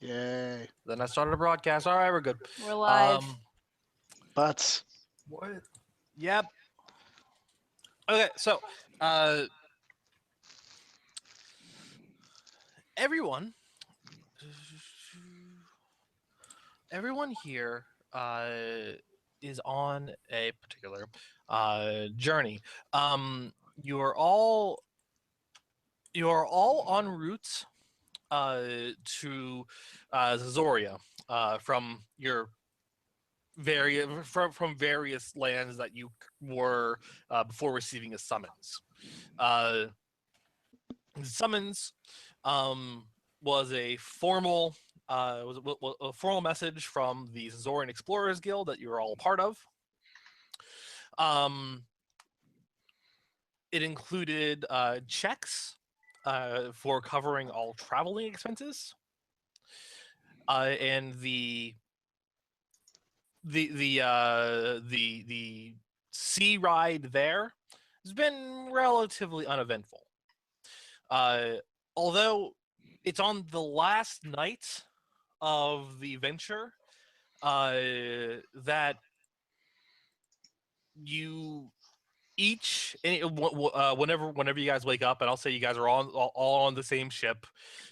Yay. Then I started a broadcast. All right, we're good. We're live. But What? Yep. Okay, so uh, everyone, everyone here is on a particular journey. Um, you are all you are all en route to Zoria from your from various lands that you were before receiving a summons. Uh, the summons was a formal was a formal message from the Zorian Explorers Guild that you're all a part of. Um, it included checks for covering all traveling expenses, and the sea ride there has been relatively uneventful. Although it's on the last night of the venture that you each whenever you guys wake up, and I'll say you guys are all on the same ship.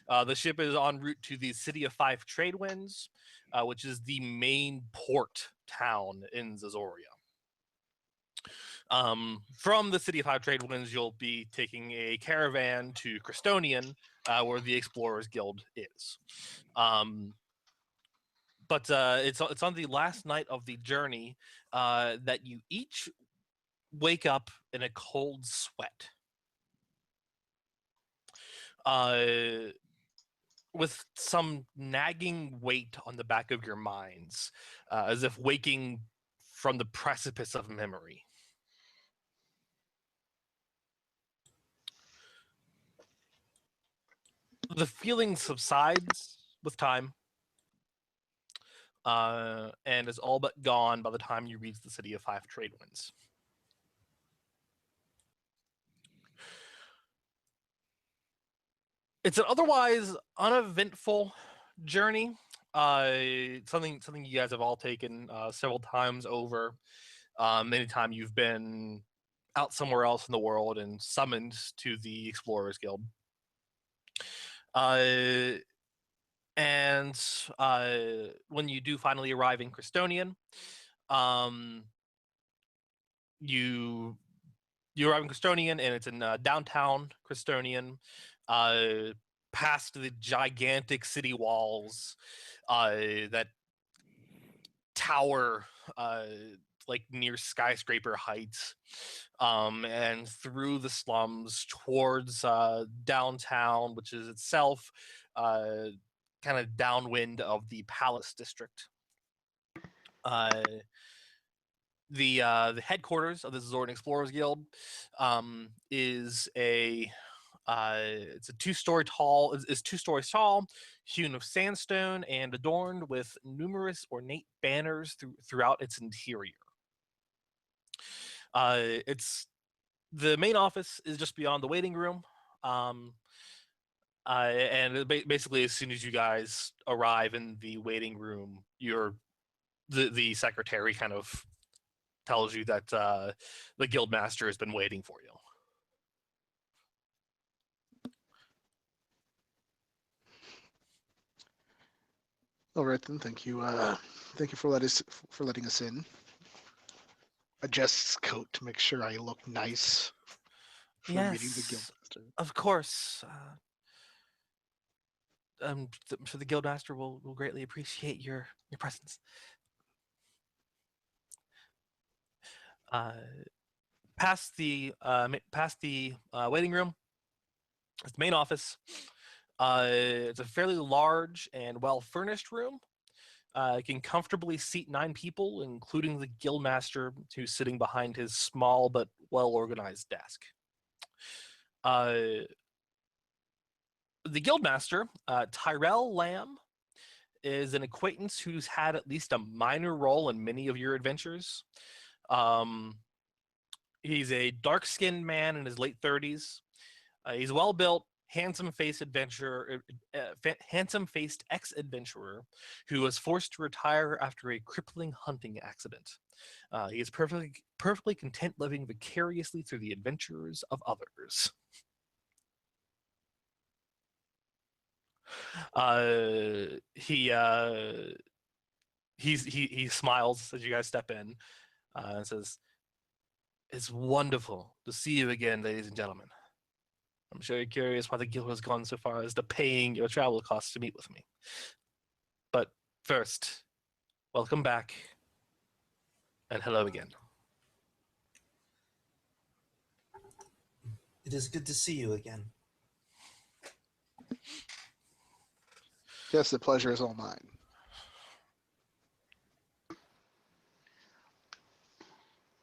The ship is en route to the City of Five Trade Winds, which is the main port town in Zazoria. From the City of Five Trade Winds, you'll be taking a caravan to Crestonian, where the Explorers Guild is. But it's on the last night of the journey that you each wake up in a cold sweat. With some nagging weight on the back of your minds, as if waking from the precipice of memory. The feeling subsides with time, and is all but gone by the time you reach the City of Five Trade Winds. It's an otherwise uneventful journey. Something you guys have all taken several times over. Anytime you've been out somewhere else in the world and summoned to the Explorers Guild. And when you do finally arrive in Crestonian, you arrive in Crestonian, and it's in downtown Crestonian, past the gigantic city walls that tower like near skyscraper heights, and through the slums towards downtown, which is itself kind of downwind of the Palace District. The headquarters of the Zordon Explorers Guild is it's a two-story tall, is 2 stories tall, hewn of sandstone, and adorned with numerous ornate banners throughout its interior. It's the main office is just beyond the waiting room, and basically as soon as you guys arrive in the waiting room, the secretary kind of tells you that the guild master has been waiting for you. all right then, thank you. Thank you for letting us in. Adjusts his coat to make sure I look nice for meeting the Yes, guildmaster. of course. So the guildmaster will greatly appreciate your presence. Past the waiting room, it's the main office. It's a fairly large and well-furnished room. It can comfortably seat 9 people, including the guildmaster, who's sitting behind his small but well-organized desk. The guildmaster, Tyrell Lamb, is an acquaintance who's had at least a minor role in many of your adventures. He's a dark-skinned man in his late 30s. He's well-built, handsome-faced ex-adventurer who was forced to retire after a crippling hunting accident. He is perfectly content living vicariously through the adventures of others. He smiles as you guys step in and says, "It's wonderful to see you again, ladies and gentlemen. I'm sure you're curious why the guild has gone so far as to paying your travel costs to meet with me. But first, welcome back, and hello again." It is good to see you again. Yes, the pleasure is all mine.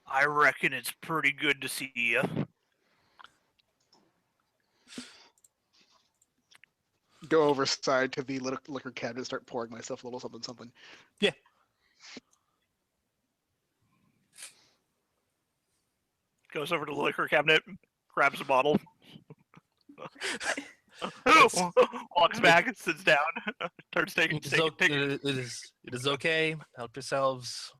I reckon it's pretty good to see you. Go overside to the liquor cabinet and start pouring myself a little something something. Yeah. Goes over to the liquor cabinet, grabs a bottle. Walks back and sits down. Starts taking. It is okay. Help yourselves.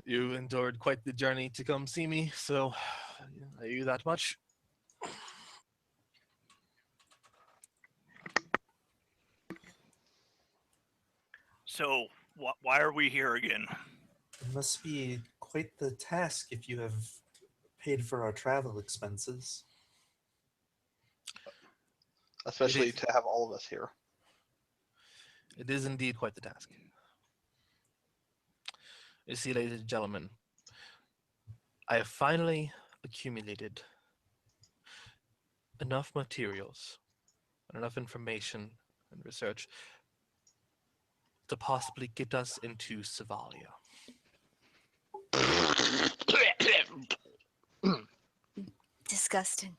You endured quite the journey to come see me, so I owe you that much. So, why are we here again? It must be quite the task if you have paid for our travel expenses. Especially to have all of us here. It is indeed quite the task. You see, ladies and gentlemen, I have finally accumulated enough materials and enough information and research to possibly get us into Savalia. Disgusting.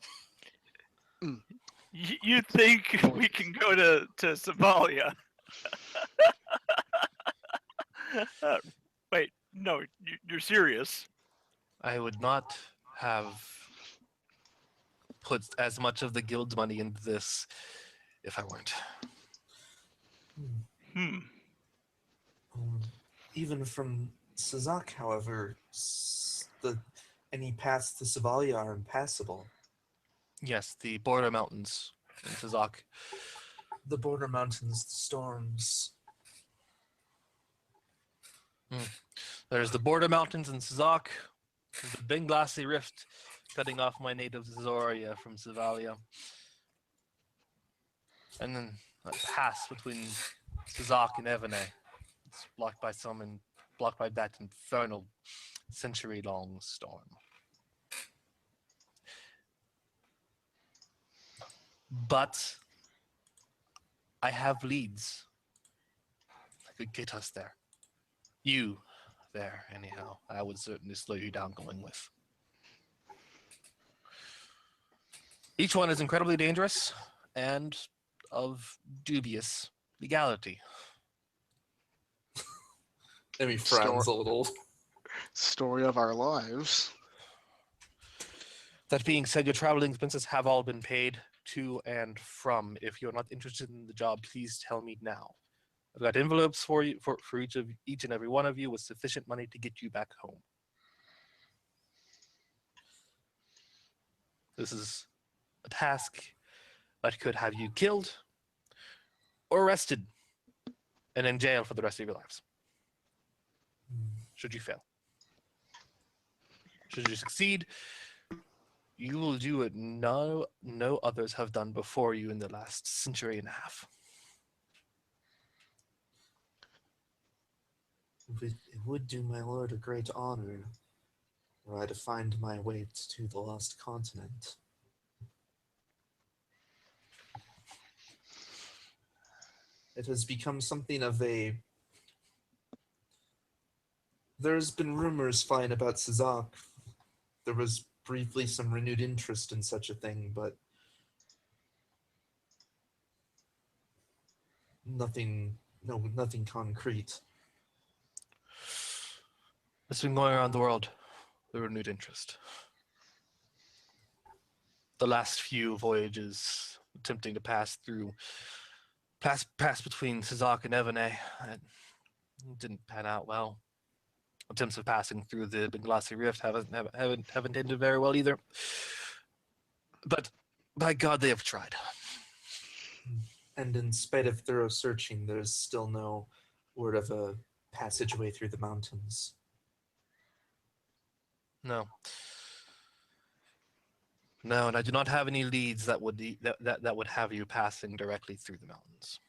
You think we can go to Savalia? Wait, no, you're serious. I would not have put as much of the guild's money into this if I weren't. Even from Sazak, however, any paths to Savalia are impassable. Yes, the border mountains in Sazak. The border mountains, the storms. There's the border mountains in Sazak. There's the Benglassi Rift cutting off my native Zoria from Savalia. And then a pass between Sazak and Evene. It's blocked by that infernal century-long storm. But I have leads that could get us there. You there, anyhow. I would certainly slow you down going with. Each one is incredibly dangerous and of dubious legality. And he frowns a little. Story of our lives. That being said, your traveling expenses have all been paid to and from. If you're not interested in the job, please tell me now. I've got envelopes for you for each and every one of you with sufficient money to get you back home. This is a task that could have you killed or arrested and in jail for the rest of your lives. Should you fail. Should you succeed, you will do what no others have done before you in the last century and a half. It would do my lord a great honor were I to find my way to the lost continent. It has become something of a... There's been rumors flying about Sazak. There was briefly some renewed interest in such a thing, but nothing concrete. It's been going around the world, the renewed interest. the last few voyages attempting to pass between Sazak and Evane. It didn't pan out well. Attempts of passing through the Benglasi Rift haven't ended very well either. But by God, they have tried. And in spite of thorough searching, there's still no word of a passageway through the mountains. No. No, and I do not have any leads that would that would have you passing directly through the mountains.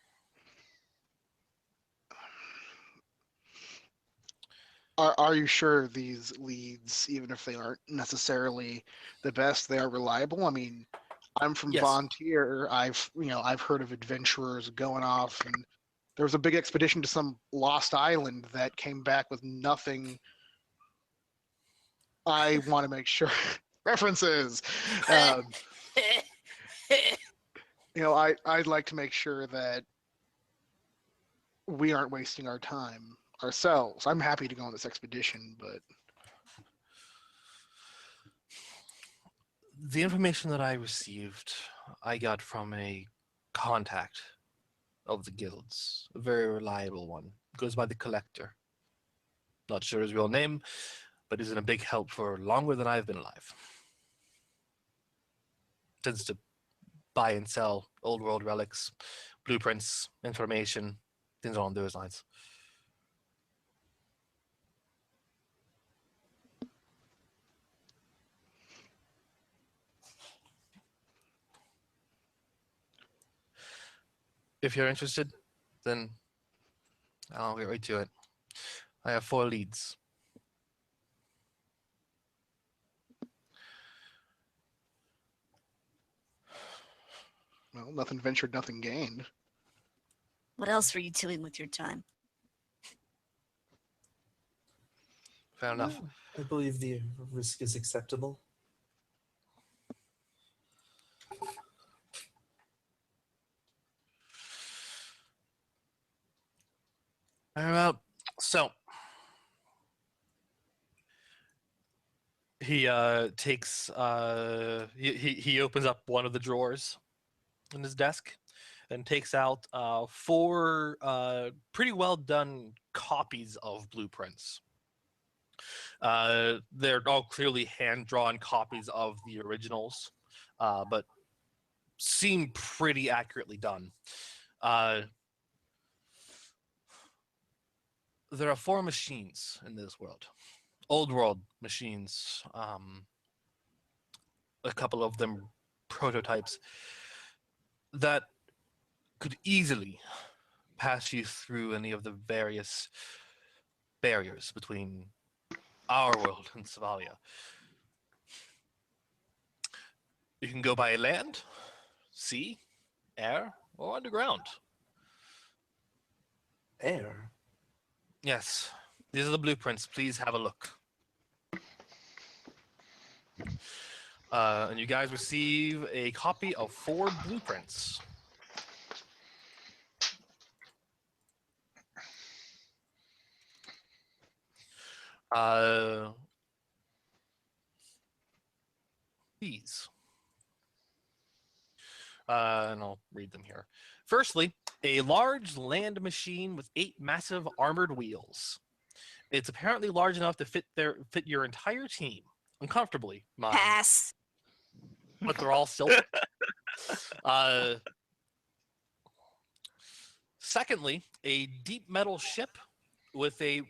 Are you sure these leads, even if they aren't necessarily the best, they are reliable? I mean, I'm from Yes. Vontier. I've heard of adventurers going off, and there was a big expedition to some lost island that came back with nothing. I want to make sure references. I'd like to make sure that we aren't wasting our time ourselves. I'm happy to go on this expedition, but the information that I received, I got from a contact of the guilds, a very reliable one. Goes by the Collector. Not sure his real name, but he's been a big help for longer than I've been alive. Tends to buy and sell old world relics, blueprints, information, things along those lines. If you're interested, then I'll get right to it. I have 4 leads. well, nothing ventured, nothing gained. What else were you doing with your time? Fair enough. I believe the risk is acceptable. So he takes he opens up one of the drawers in his desk and takes out 4 pretty well done copies of blueprints. They're all clearly hand-drawn copies of the originals, but seem pretty accurately done. There are 4 machines in this world, old world machines. A couple of them prototypes that could easily pass you through any of the various barriers between our world and Savalia. You can go by land, sea, air, or underground. Air? Yes, these are the blueprints. Please have a look. And you guys receive a copy of 4 blueprints. These. And I'll read them here. Firstly, a large land machine with 8 massive armored wheels. It's apparently large enough to fit your entire team uncomfortably. Mind. Pass. But they're all silver. Secondly, a deep metal ship with a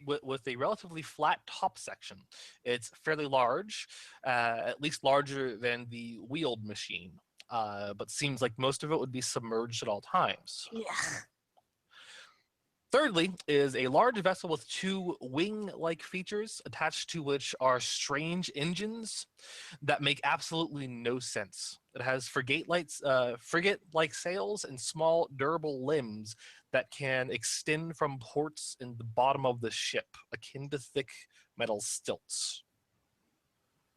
relatively flat top section. It's fairly large, at least larger than the wheeled machine, but seems like most of it would be submerged at all times. Yeah. Thirdly is a large vessel with 2 wing-like features attached to which are strange engines that make absolutely no sense. It has frigate-like sails and small durable limbs that can extend from ports in the bottom of the ship, akin to thick metal stilts.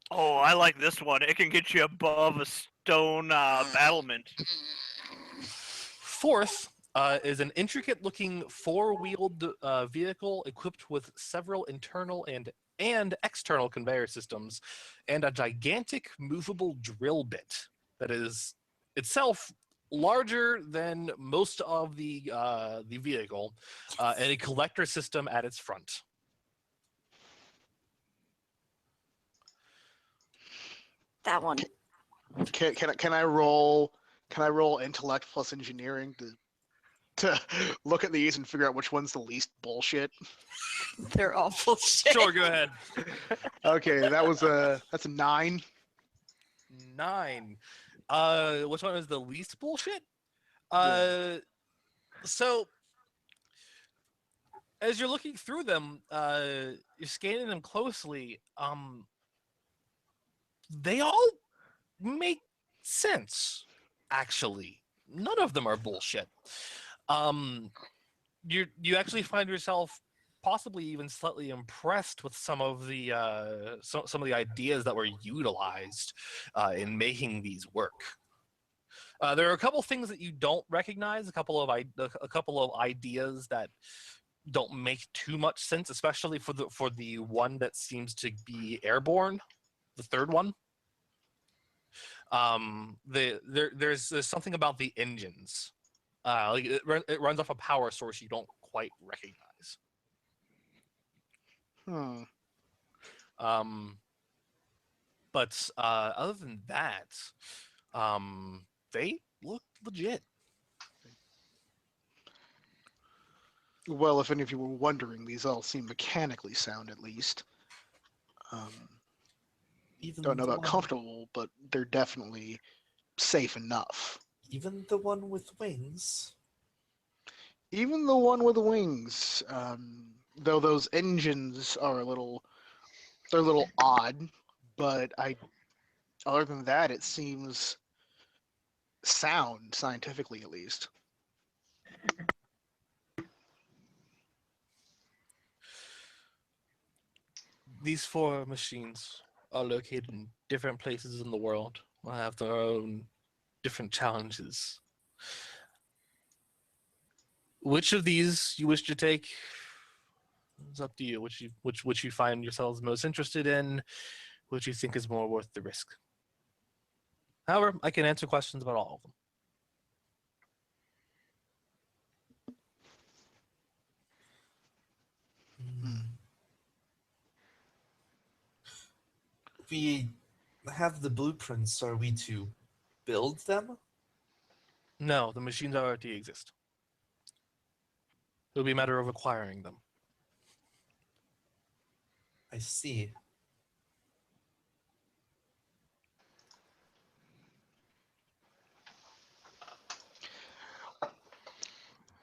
Oh, I like this one. It can get you above a stone battlement. Fourth is an intricate-looking 4-wheeled vehicle equipped with several internal and external conveyor systems and a gigantic movable drill bit that is itself larger than most of the vehicle, and a collector system at its front. That one. Can I roll intellect plus engineering to look at these and figure out which one's the least bullshit? They're all bullshit. Sure, go ahead. Okay, that's a 9. 9. Which one is the least bullshit? Yeah. So as you're looking through them, you're scanning them closely. They all make sense. Actually, none of them are bullshit. You actually find yourself possibly even slightly impressed with some of the ideas that were utilized in making these work. There are a couple things that you don't recognize, a couple of ideas that don't make too much sense, especially for the one that seems to be airborne, the third one. There's something about the engines. Like it runs off a power source you don't quite recognize. But other than that, they look legit. Well, if any of you were wondering, these all seem mechanically sound, at least. Even Don't know the about one- comfortable, but they're definitely safe enough. Even the one with wings. Even the one with wings, though those engines are a little odd, but other than that, it seems sound, scientifically at least. These 4 machines are located in different places in the world. Will have their own different challenges. Which of these you wish to take? It's up to you. Which you find yourselves most interested in, which you think is more worth the risk. However, I can answer questions about all of them. We have the blueprints. Are we to build them? No, the machines already exist. It will be a matter of acquiring them. I see.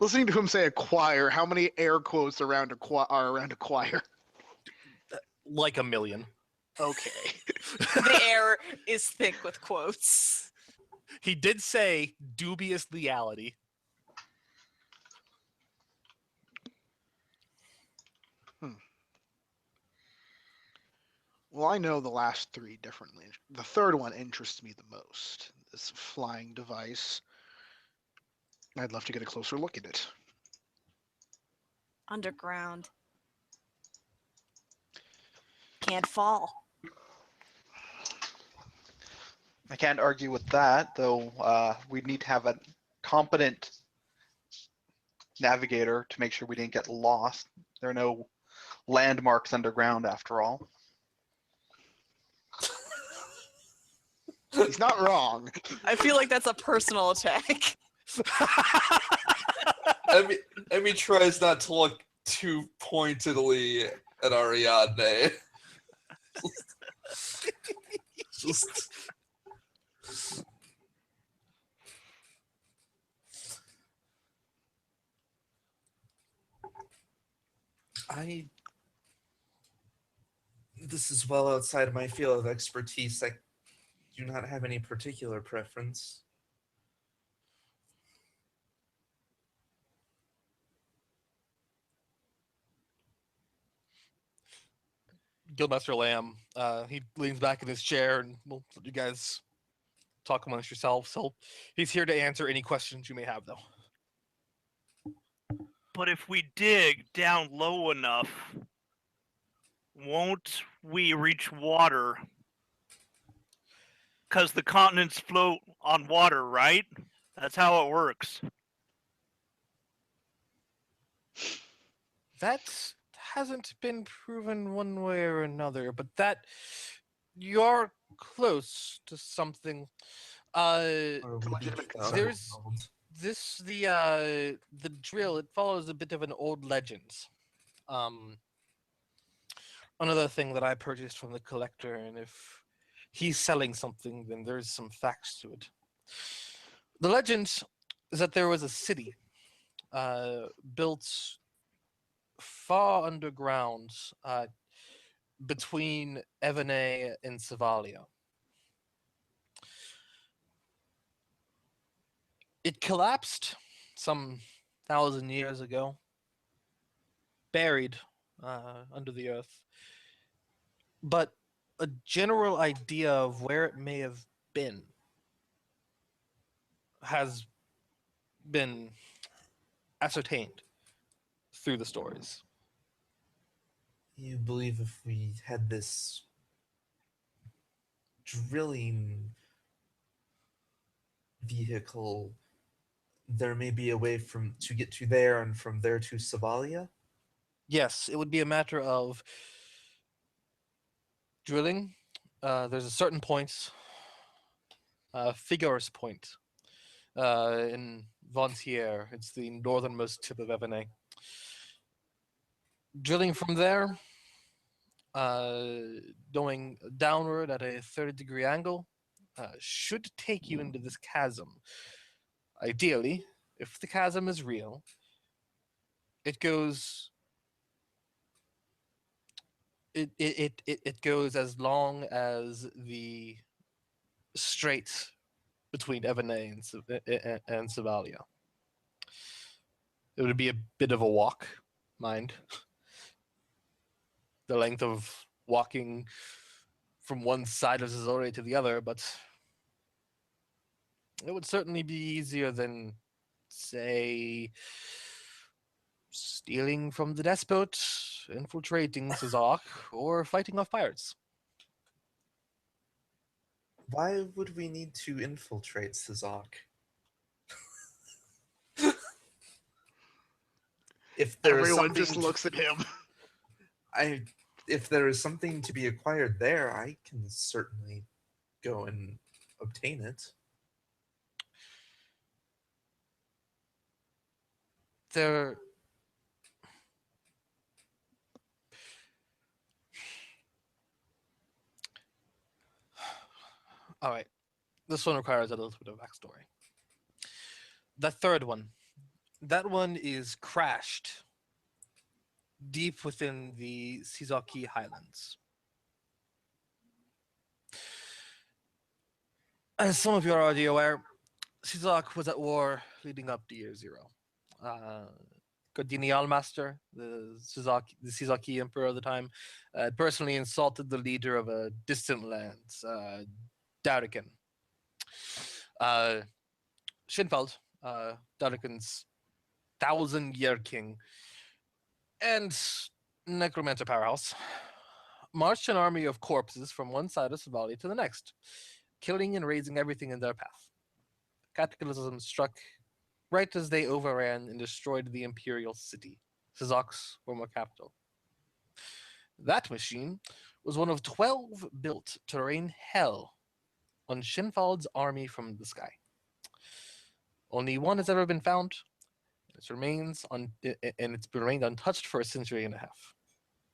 Listening to him say acquire, how many air quotes are around acquire? Like 1 million. Okay. The air is thick with quotes. He did say dubious legality. Well, I know the last 3 differently. The third one interests me the most. This flying device. I'd love to get a closer look at it. Underground. Can't fall. I can't argue with that, though. We'd need to have a competent navigator to make sure we didn't get lost. There are no landmarks underground, after all. He's not wrong. I feel like that's a personal attack. Emmy tries not to look too pointedly at Ariadne. Just this is well outside of my field of expertise. I do not have any particular preference. Guildmaster Lamb, he leans back in his chair and we'll let you guys talk amongst yourselves. He's here to answer any questions you may have, though. But if we dig down low enough, won't we reach water? because the continents float on water, right? That's how it works. That hasn't been proven one way or another, but that you're close to something. Or would be legitimate the There's- underworld. The drill, it follows a bit of an old legend. Um, Another thing that I purchased from the collector, and if he's selling something, then there's some facts to it. The legend is that there was a city built far underground between Evenae and Savalia. It collapsed some 1,000 years ago, buried under the earth. But a general idea of where it may have been has been ascertained through the stories. You believe if we had this drilling vehicle, there may be a way to get to there and from there to Savalia? Yes, it would be a matter of drilling. There's a certain point, Figueres Point, in Vontier. It's the northernmost tip of Evenae. Drilling from there, going downward at a 30-degree angle, should take you into this chasm. Ideally, if the chasm is real, it goes. It goes as long as the strait between Evenae and Savalia. It would be a bit of a walk, mind. The length of walking from one side of Zazore to the other, but it would certainly be easier than, say, stealing from the despot, infiltrating Sazak, or fighting off pirates. Why would we need to infiltrate Sazak? If there is Everyone something just looks at him. if there is something to be acquired there, I can certainly go and obtain it. There. All right. This one requires a little bit of backstory. The third one. That one is crashed deep within the Sizaki Highlands. As some of you are already aware, Sizak was at war leading up to Year Zero. Gardini Almaster, the Sizaki emperor of the time, personally insulted the leader of a distant land, Darican. Shinfeld, Darican's 1,000-year king, and necromancer powerhouse, marched an army of corpses from one side of Savalia to the next, killing and razing everything in their path. Cataclysm struck right as they overran and destroyed the imperial city, Sizak's former capital. That machine was one of 12 built to rain hell on Shinfald's army from the sky. Only one has ever been found. It remains and it's been remained untouched for a century and a half,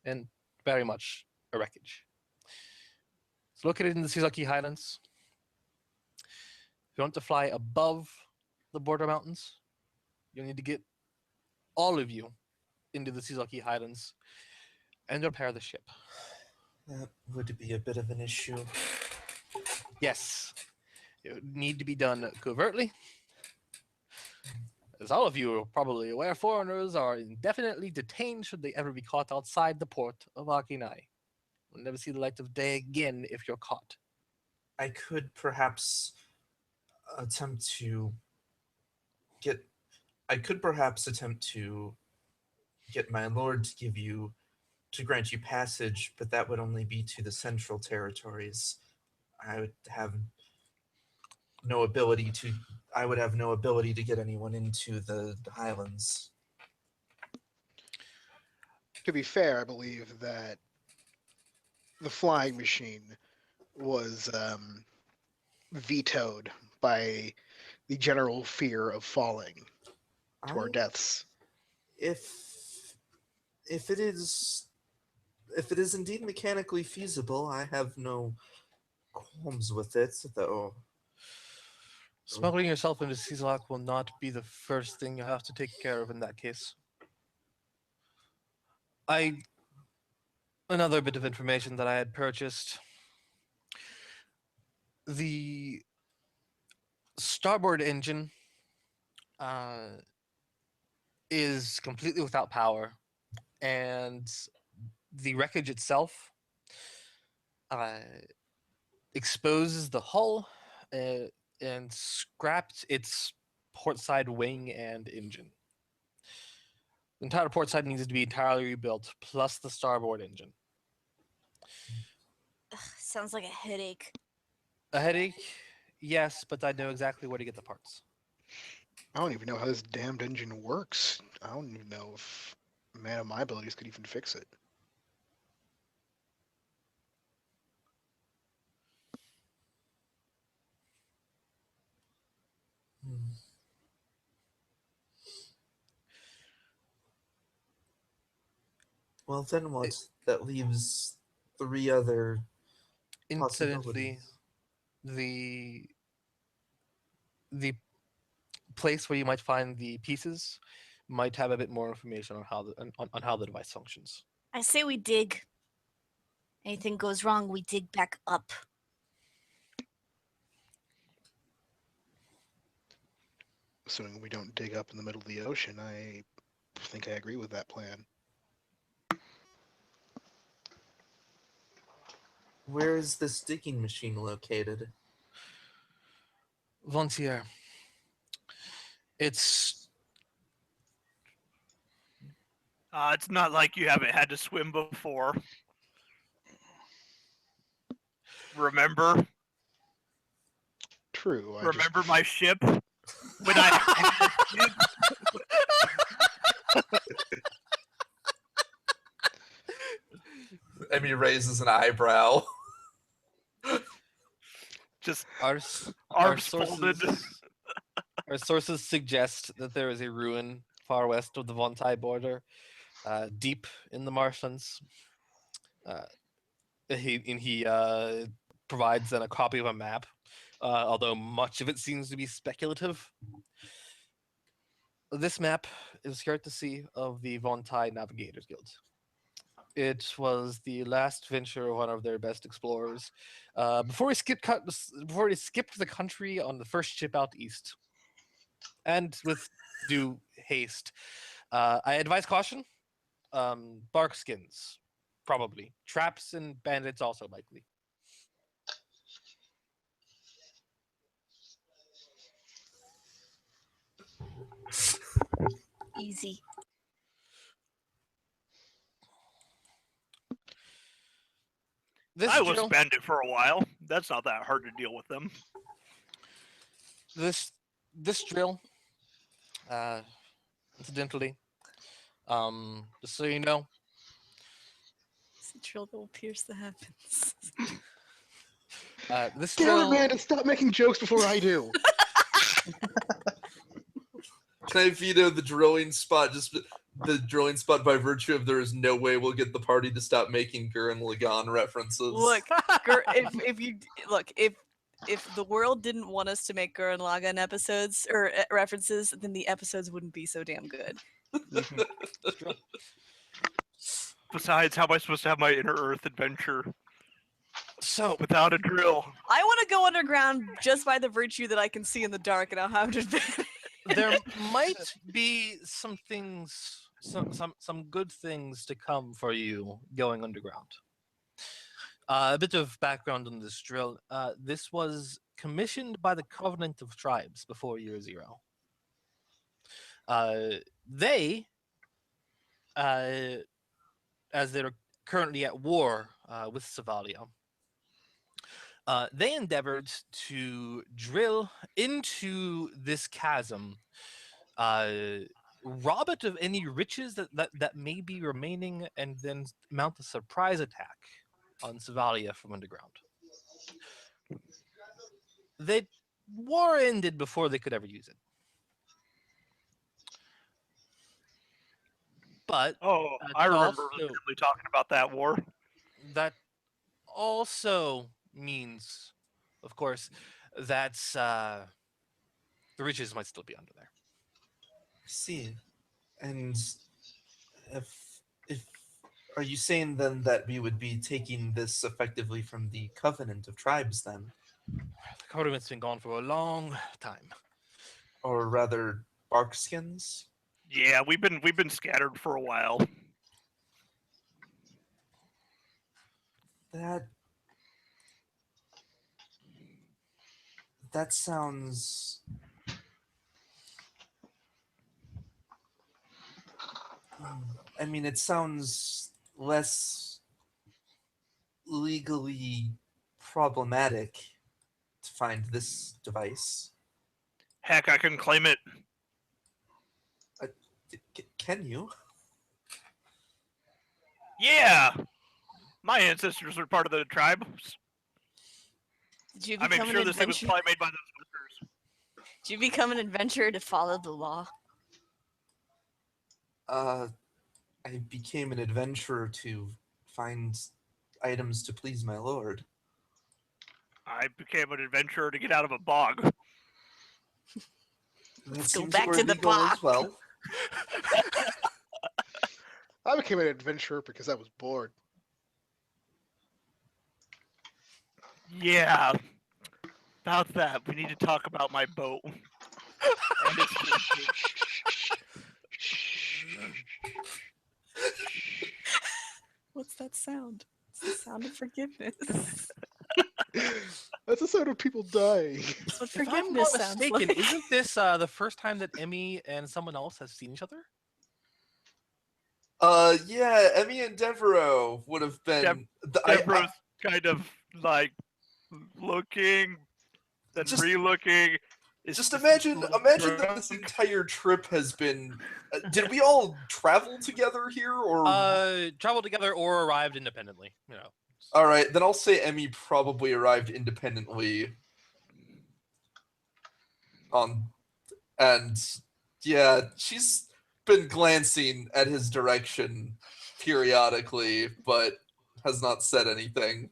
and very much a wreckage. It's located in the Sizaki Highlands. If you want to fly above the border mountains, you'll need to get all of you into the Sizaki Highlands and repair the ship. That would be a bit of an issue. Yes, it would need to be done covertly. As all of you are probably aware, foreigners are indefinitely detained should they ever be caught outside the port of Akinai. You'll never see the light of day again if you're caught. I could perhaps attempt to get my lord to grant you passage, but that would only be to the central territories. I would have no ability to. I would have no ability to get anyone into the Highlands. To be fair, I believe that the flying machine was vetoed by the general fear of falling to our I- deaths. If it is indeed mechanically feasible, I have no qualms with it, though. Smuggling yourself into Sizlok will not be the first thing you have to take care of in that case. Another bit of information that I had purchased. The starboard engine is completely without power, and the wreckage itself exposes the hull and scrapped its port side wing and engine. The entire port side needs to be entirely rebuilt, plus the starboard engine. Ugh, sounds like a headache. A headache, yes, but I know exactly where to get the parts. I don't even know how this damned engine works. I don't even know if a man of my abilities could even fix it. Hmm. Well, then what? That leaves 3 other Incidentally, possibilities. the place where you might find the pieces might have a bit more information on how the device functions. I say we dig. Anything goes wrong, we dig back up. Assuming we don't dig up in the middle of the ocean, I think I agree with that plan. Where is this digging machine located? Vontier, it's It's not like you haven't had to swim before. Remember? True. Remember my ship? When I had a ship? Emmy raises an eyebrow. Just our arms folded. Our sources suggest that there is a ruin far west of the Vontai border, deep in the marshlands. He provides then a copy of a map, although much of it seems to be speculative. This map is courtesy of the Vontai Navigators Guild. It was the last venture of one of their best explorers before he skipped the country on the first ship out east. And with due haste, I advise caution. Bark skins, probably. Traps and bandits also likely. Easy. This I will drill, spend it for a while. That's not that hard to deal with them. this drill, incidentally, just so you know, It's a drill that will pierce the heavens. this Damn drill. it, man! Stop making jokes before I do. Can I veto the drilling spot? Just the drilling spot by virtue of there is no way we'll get the party to stop making Gurren Lagann references. Look, if the world didn't want us to make Gurren Lagann episodes or references, then the episodes wouldn't be so damn good. Besides, how am I supposed to have my Inner Earth adventure So without a drill? I want to go underground just by the virtue that I can see in the dark, and I'll have to. there might be some things, some good things to come for you going underground. A bit of background on this drill. This was commissioned by the Covenant of Tribes before Year Zero. They, as they're currently at war with Savalia, they endeavored to drill into this chasm, rob it of any riches that may be remaining, and then mount a surprise attack on Savalia from underground. The war ended before they could ever use it. But Oh, That's I remember also- vividly talking about that war. that also means, of course, that the riches might still be under there. I see. And if are you saying then that we would be taking this effectively from the Covenant of Tribes then? The government's been gone for a long time. Or rather Barkskins? Yeah, we've been scattered for a while. That sounds I mean, it sounds less legally problematic to find this device. Heck, I can claim it. Can you? Yeah, my ancestors were part of the tribe. Did you I become make sure an this thing was adventurer? probably made by those whiskers. Did you become an adventurer to follow the law? I became an adventurer to find items to please my lord. I became an adventurer to get out of a bog. That Let's go seems back to the worthy goal as bog. well. I became an adventurer because I was bored. Yeah, about that. We need to talk about my boat. And its What's that sound? It's the sound of forgiveness. That's the sound of people dying. That's what If I'm forgiveness not sounds mistaken, like. isn't this the first time that Emmy and someone else have seen each other? Yeah, Emmy and Devereaux would have been. Deborah's kind of like looking, then Just- re-looking. It's Just a imagine little that this drunk. entire trip has been. Did we all travel together here, or? Traveled together or arrived independently. You know. All right, then I'll say Emmy probably arrived independently. And yeah, she's been glancing at his direction periodically, but has not said anything.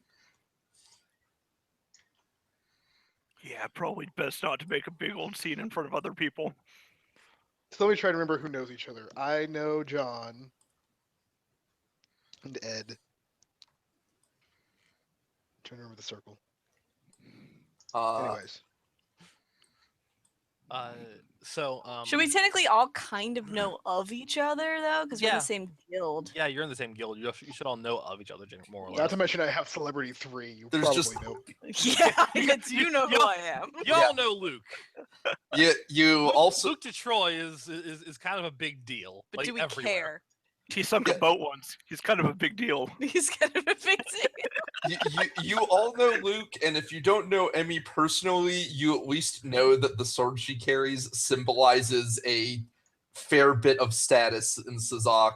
Yeah, probably best not to make a big old scene in front of other people. So let me try to remember who knows each other. I know John and Ed. Trying to remember the circle. Anyways, Should we technically all kind of know of each other though? Because we're in Yeah. the same guild. Yeah, you're in the same guild. You should all know of each other, more or not less. to mention I have Celebrity 3. You There's probably just- know. Yeah, you know who I am. Y'all know Luke. You also Luke to Troy is kind of a big deal. But like, do we everywhere. care? He sunk a boat once. He's kind of a big deal. He's kind of a big deal. you all know Luke, and if you don't know Emmy personally, you at least know that the sword she carries symbolizes a fair bit of status in Sazak.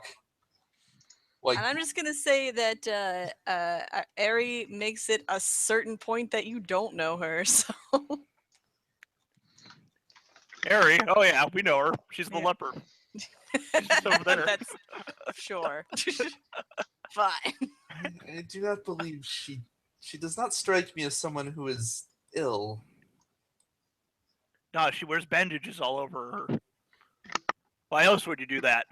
Like, And I'm just gonna say that Ari makes it a certain point that you don't know her. So Harry, oh yeah, we know her. She's the Yeah. leper. She's over there. that's sure. Fine. I do not believe she does not strike me as someone who is ill. No, she wears bandages all over her. Why else would you do that?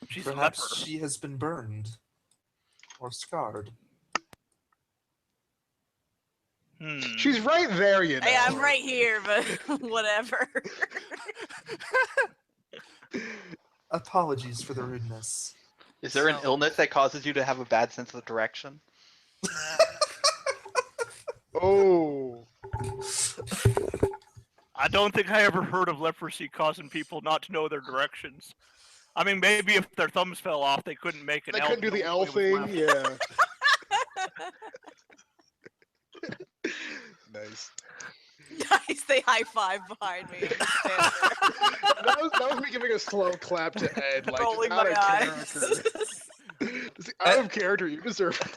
She's a Perhaps leper. she has been burned or scarred. She's right there, you know. Hey, I'm right here, but whatever. Apologies for the rudeness. Is there an So- illness that causes you to have a bad sense of direction? Oh. I don't think I ever heard of leprosy causing people not to know their directions. I mean, maybe if their thumbs fell off, they couldn't make an They L. couldn't do to the know L which way was thing, left. yeah. Nice. Nice. They high five behind me. And just stand there. That was me giving a slow clap to Ed, like Rolling out my of eyes. character. Just out of character, you deserve a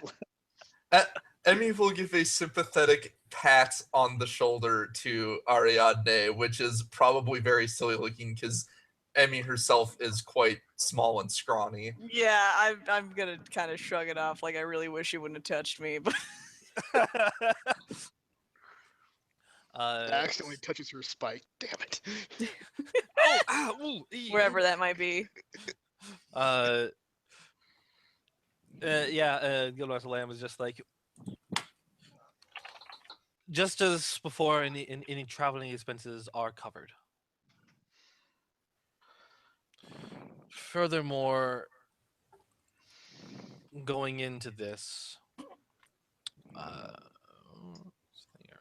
clap. Emmy will give a sympathetic pat on the shoulder to Ariadne, which is probably very silly looking because Emmy herself is quite small and scrawny. Yeah, I'm gonna kind of shrug it off. Like I really wish you wouldn't have touched me, but Accidentally touches her spike. Damn it. Oh, ah, ooh, ee. wherever that might be. Guildmaster Lamb was just like, just as before, any traveling expenses are covered. Furthermore, going into this, what's the year?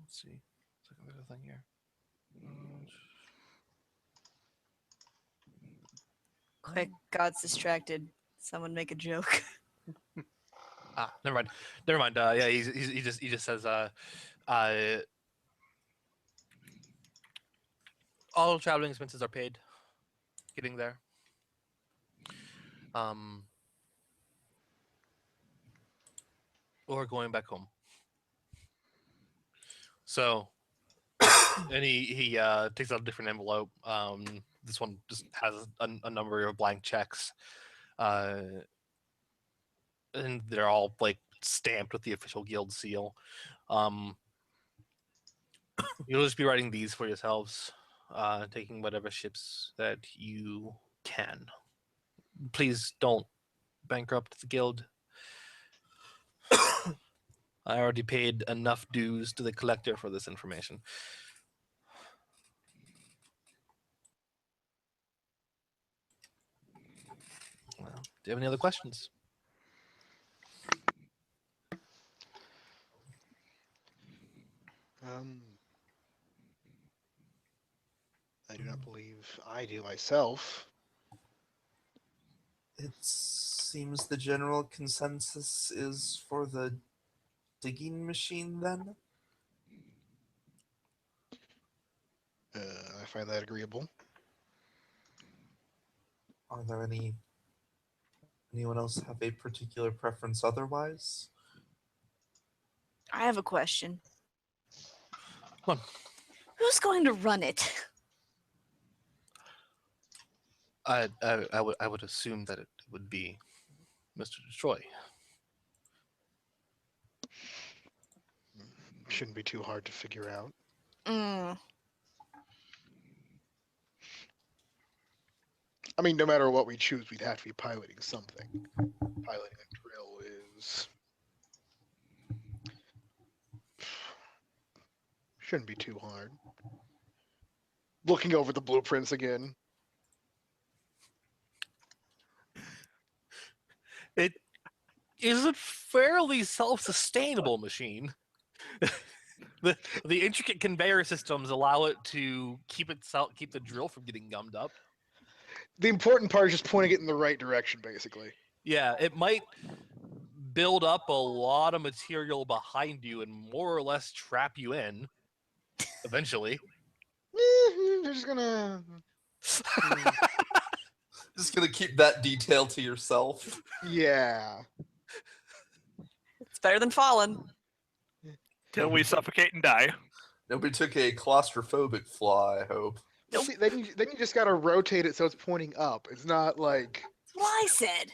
Let's see. There's a thing here. Quick, God's distracted. Someone make a joke. Ah, never mind. Never mind. Yeah, he just says all traveling expenses are paid. Getting there. Or going back home. So, and he takes out a different envelope. This one just has a number of blank checks, and they're all like stamped with the official guild seal. You'll just be writing these for yourselves, taking whatever ships that you can. Please don't bankrupt the guild. I already paid enough dues to the collector for this information. Well, do you have any other questions? I do not believe I do myself. It seems the general consensus is for the digging machine then? I find that agreeable. Are there anyone else have a particular preference otherwise? I have a question. Come on. Who's going to run it? I would assume that it would be Mr. Destroy. Shouldn't be too hard to figure out. I mean, no matter what we choose, we'd have to be piloting something. Piloting a drill is... Shouldn't be too hard. Looking over the blueprints again. It is a fairly self-sustainable machine. The intricate conveyor systems allow it to keep the drill from getting gummed up. The important part is just pointing it in the right direction, basically. Yeah, it might build up a lot of material behind you and more or less trap you in eventually. They're just gonna... Just gonna keep that detail to yourself. Yeah. It's better than fallen. Till we suffocate and die. Nobody took a claustrophobic flaw, I hope. See, then you just gotta rotate it so it's pointing up. It's not like... That's what I said.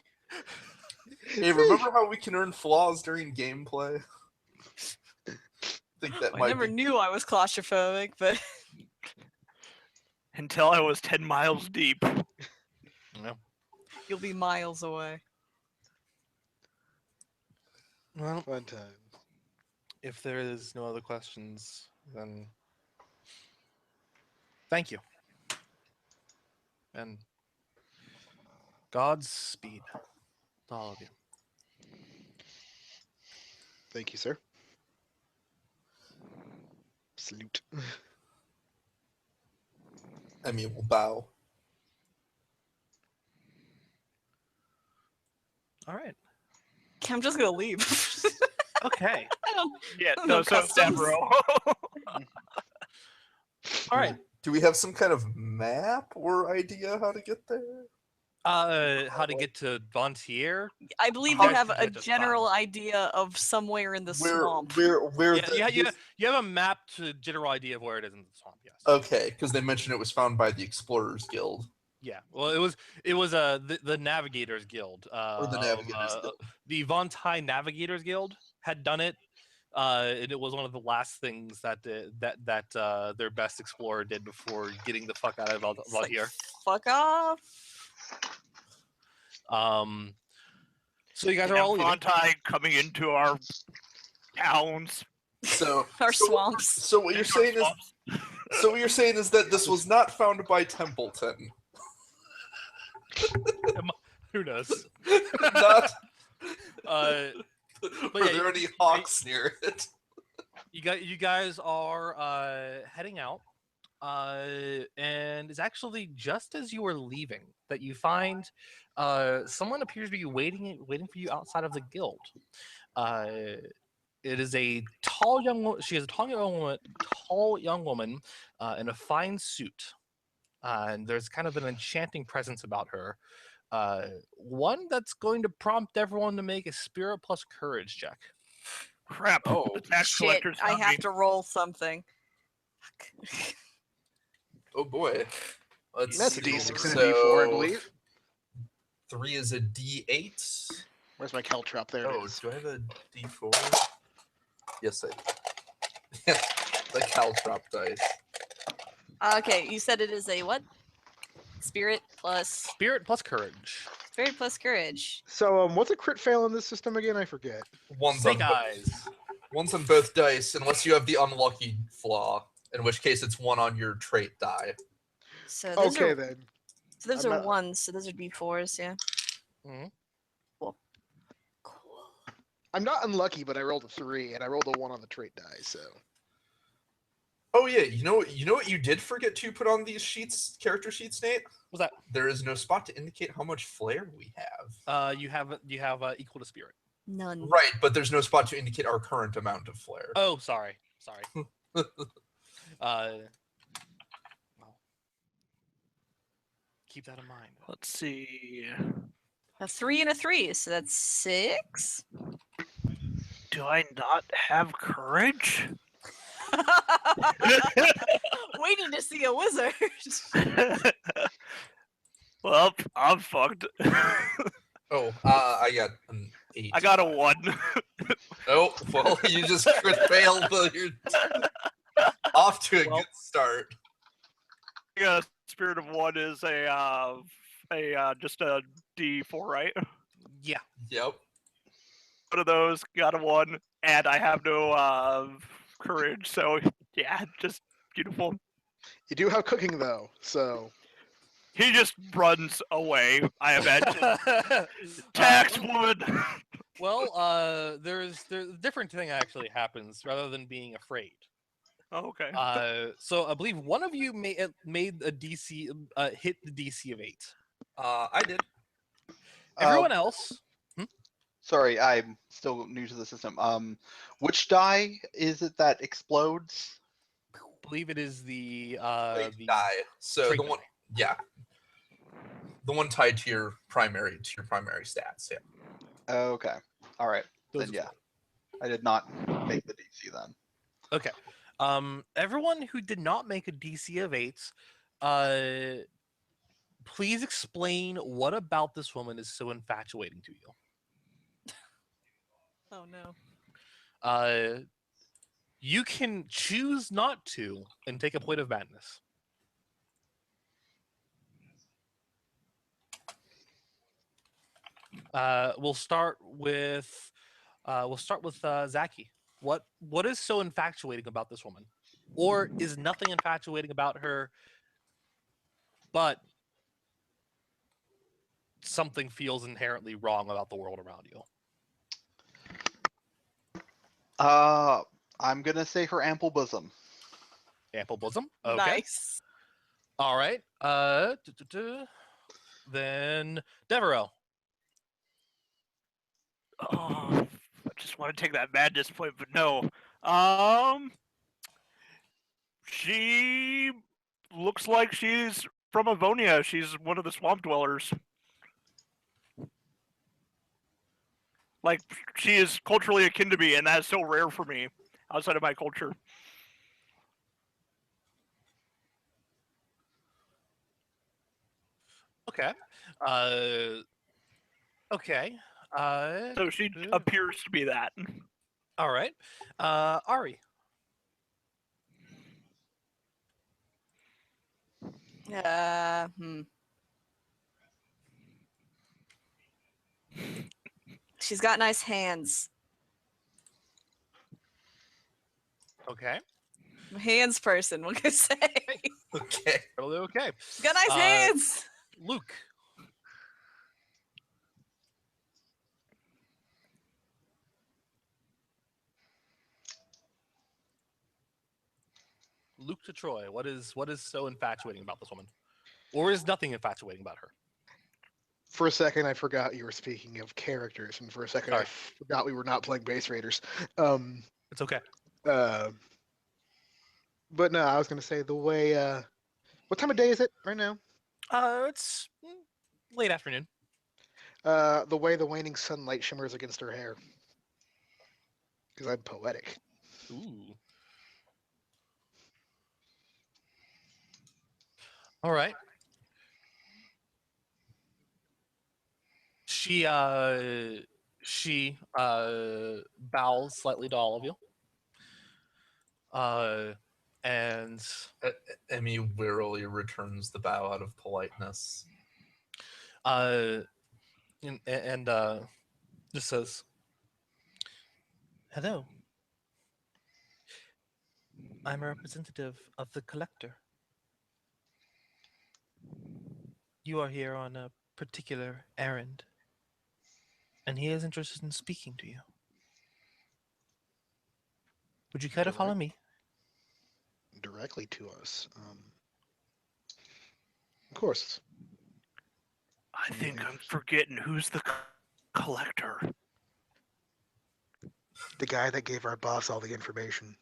Hey, remember how we can earn flaws during gameplay? I think that I might never be... knew I was claustrophobic, but Until I was 10 miles deep. Yeah. you'll be miles away. Well, Fun time. if there is no other questions, then thank you. And Godspeed to all of you. Thank you, sir. Salute. Emmy will bow. All right. I'm just gonna leave. Okay. I don't. Yeah, No no, so customs. Devereaux. All right. Do we have some kind of map or idea how to get there? How to get to Vontier? I believe You you guys have can a just general file. idea of somewhere in the Where swamp. where Yeah, the you have a map to general idea of where it is in the swamp. Yes. Okay, because they mentioned it was found by the Explorers Guild. Yeah. Well, it was the Navigators Guild. Or the Navigators Guild. The Vontai Navigators Guild had done it. And it was one of the last things that their best explorer did before getting the fuck out of It's like, Vontier. fuck off. So you guys are all leaving. Fontai coming into our towns. So Our so- swamps. So what you're into our saying is swamps. so what you're saying is that this was not found by Templeton. Who knows? Not Uh, were yeah, there any hawks near it? you guys are heading out, and it's actually just as you are leaving that you find someone appears to be waiting for you outside of the guild. It is a tall young woman. She is a tall young woman in a fine suit, and there's kind of an enchanting presence about her. One that's going to prompt everyone to make a spirit plus courage check. Crap. Oh, the tax Shit, collector's I coming. have to roll something. Fuck. Oh boy. Let's That's a see. D6 and a D4, I So, believe. 3 is a D8. Where's my caltrop? There it Oh, is. do I have a D4? Yes, I do. The caltrop dice. Okay, you said it is a what? Spirit plus Spirit plus courage. courage. So, what's a crit fail in this system again? I forget. One's Snake on, eyes. one's on both dice, unless you have the unlucky flaw, in which case it's 1 on your trait die. So those Okay, are then. so those I'm are not- ones. So those would be fours. Yeah. Mhm. Cool. I'm not unlucky, but I rolled a 3, and I rolled a 1 on the trait die, so. Oh yeah, you know what you did forget to put on these sheets, character sheets, Nate? What's that? There is no spot to indicate how much flair we have. You have equal to spirit. None. Right, but there's no spot to indicate our current amount of flair. Oh, sorry. Well, keep that in mind. Let's see. A 3 and a 3, so that's 6. Do I not have courage? Waiting to see a wizard. Well, I'm fucked. Oh, I got an 8. I got a 1. Oh, well, you just crit failed. But you're off to a Well- good start. Yeah, spirit of 1 is a just a D4, right? Yeah. Yep. One of those got a 1, and I have no courage. So yeah, just beautiful. You do have cooking, though, so. He just runs away. I imagine. Tax woman. Well, there's a different thing actually happens rather than being afraid. Oh, okay. So I believe one of you made a DC hit the DC of 8. I did. Everyone else, Sorry, I'm still new to the system. Which die is it that explodes? believe it is the Wait, die. So trait the one, die. yeah, the one tied to your primary stats. Yeah. Okay. All right. Those Then yeah, I did not make the DC then. Okay. Everyone who did not make a DC of 8, please explain what about this woman is so infatuating to you. Oh no. You can choose not to and take a point of madness. We'll start with Zaki. What is so infatuating about this woman, or is nothing infatuating about her, but something feels inherently wrong about the world around you? I'm gonna say her ample bosom. Ample bosom. Okay. Nice. All right. Then Devereaux. Oh, I just want to take that madness point, but no. She looks like she's from Avonia. She's one of the swamp dwellers. Like, she is culturally akin to me, and that is so rare for me outside of my culture. Okay. Okay. So she uh, appears to be that. all right. Ari. Hmm. She's got nice hands. Okay. I'm a hands person. What can I say? Okay. Totally okay. She's got nice hands. Luke. Luke to Troy. What is so infatuating about this woman, or is nothing infatuating about her? For a second, I forgot you were speaking of characters, and for a second, I Sorry. forgot we were not playing Base Raiders. It's okay. But no, I was gonna say the way. What time of day is it right now? It's late afternoon. The way the waning sunlight shimmers against her hair. Because I'm poetic. Ooh. All right. She bows slightly to all of you. And Emmy wearily returns the bow out of politeness. and just says, "Hello. I'm a representative of the collector. You are here on a particular errand, and he is interested in speaking to you. Would you care to follow me?" Directly to us. Of course. I think I'm forgetting who's the collector. The guy that gave our boss all the information.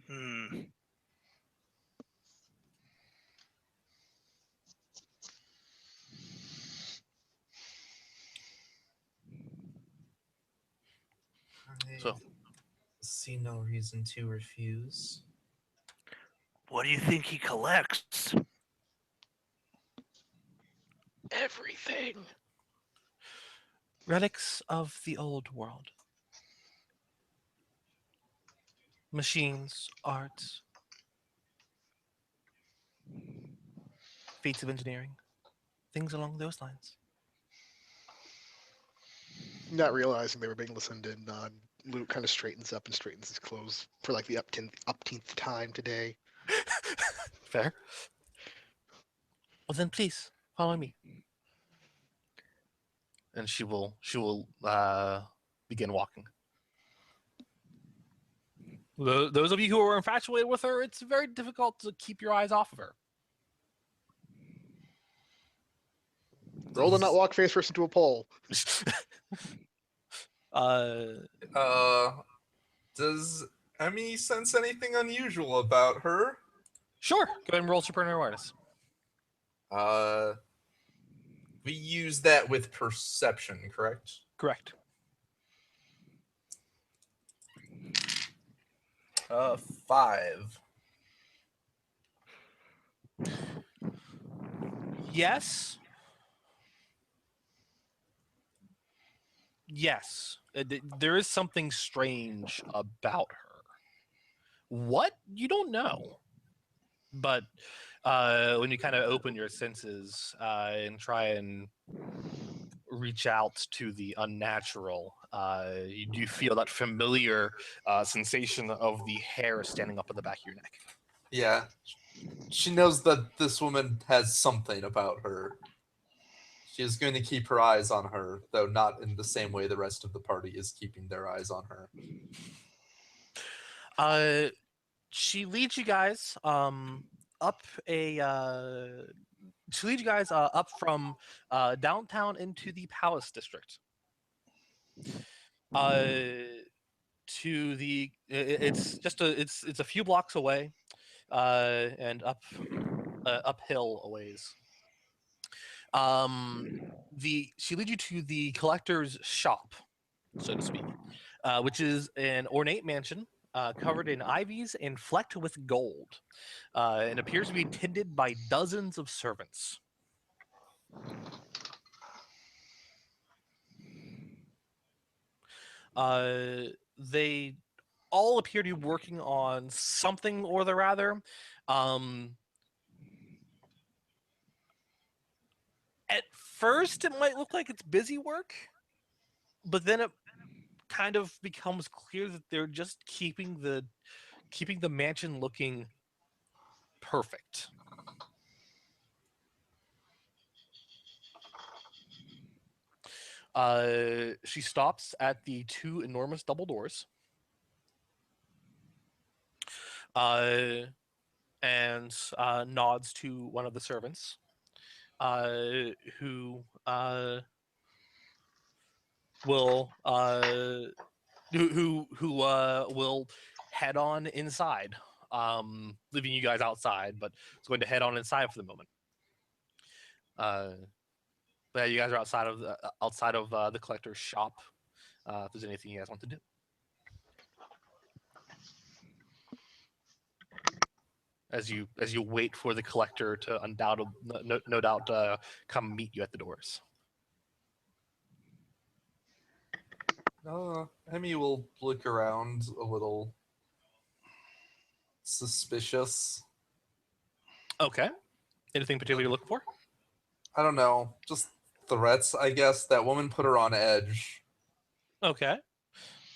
Hmm. So. I see no reason to refuse. What do you think he collects? Everything. Relics of the old world. Machines, arts, feats of engineering, things along those lines. Not realizing they were being listened in, Luke kind of straightens up and straightens his clothes for like the upteenth time today. Fair. Well then, please follow me. And she will begin walking. Those of you who are infatuated with her, it's very difficult to keep your eyes off of her. Roll to not walk face first into a pole. Does Emmy sense anything unusual about her? Sure. Go ahead and roll supernatural awareness. We use that with perception, correct? Correct. 5. Yes. Yes. There is something strange about her. What? You don't know. But when you kind of open your senses and try and reach out to the unnatural, you do feel that familiar sensation of the hair standing up at the back of your neck. Yeah. She knows that this woman has something about her. She is going to keep her eyes on her, though not in the same way the rest of the party is keeping their eyes on her. She leads you guys up a to lead you guys up from downtown into the Palace District. To the it's just it's a few blocks away, and uphill a ways. She leads you to the collector's shop, so to speak, which is an ornate mansion covered in ivies and flecked with gold, and appears to be tended by dozens of servants. They all appear to be working on something or the rather. At first, it might look like it's busy work, but then it kind of becomes clear that they're just keeping the mansion looking perfect. She stops at the two enormous double doors, and nods to one of the servants, who will will head on inside, leaving you guys outside, but it's going to head on inside for the moment. But yeah, you guys are outside of the collector's shop. If there's anything you guys want to do, as you wait for the collector to no doubt come meet you at the doors. Emmy will look around a little suspicious. Okay. Anything particular you're looking for? I don't know, just threats, I guess. That woman put her on edge. Okay.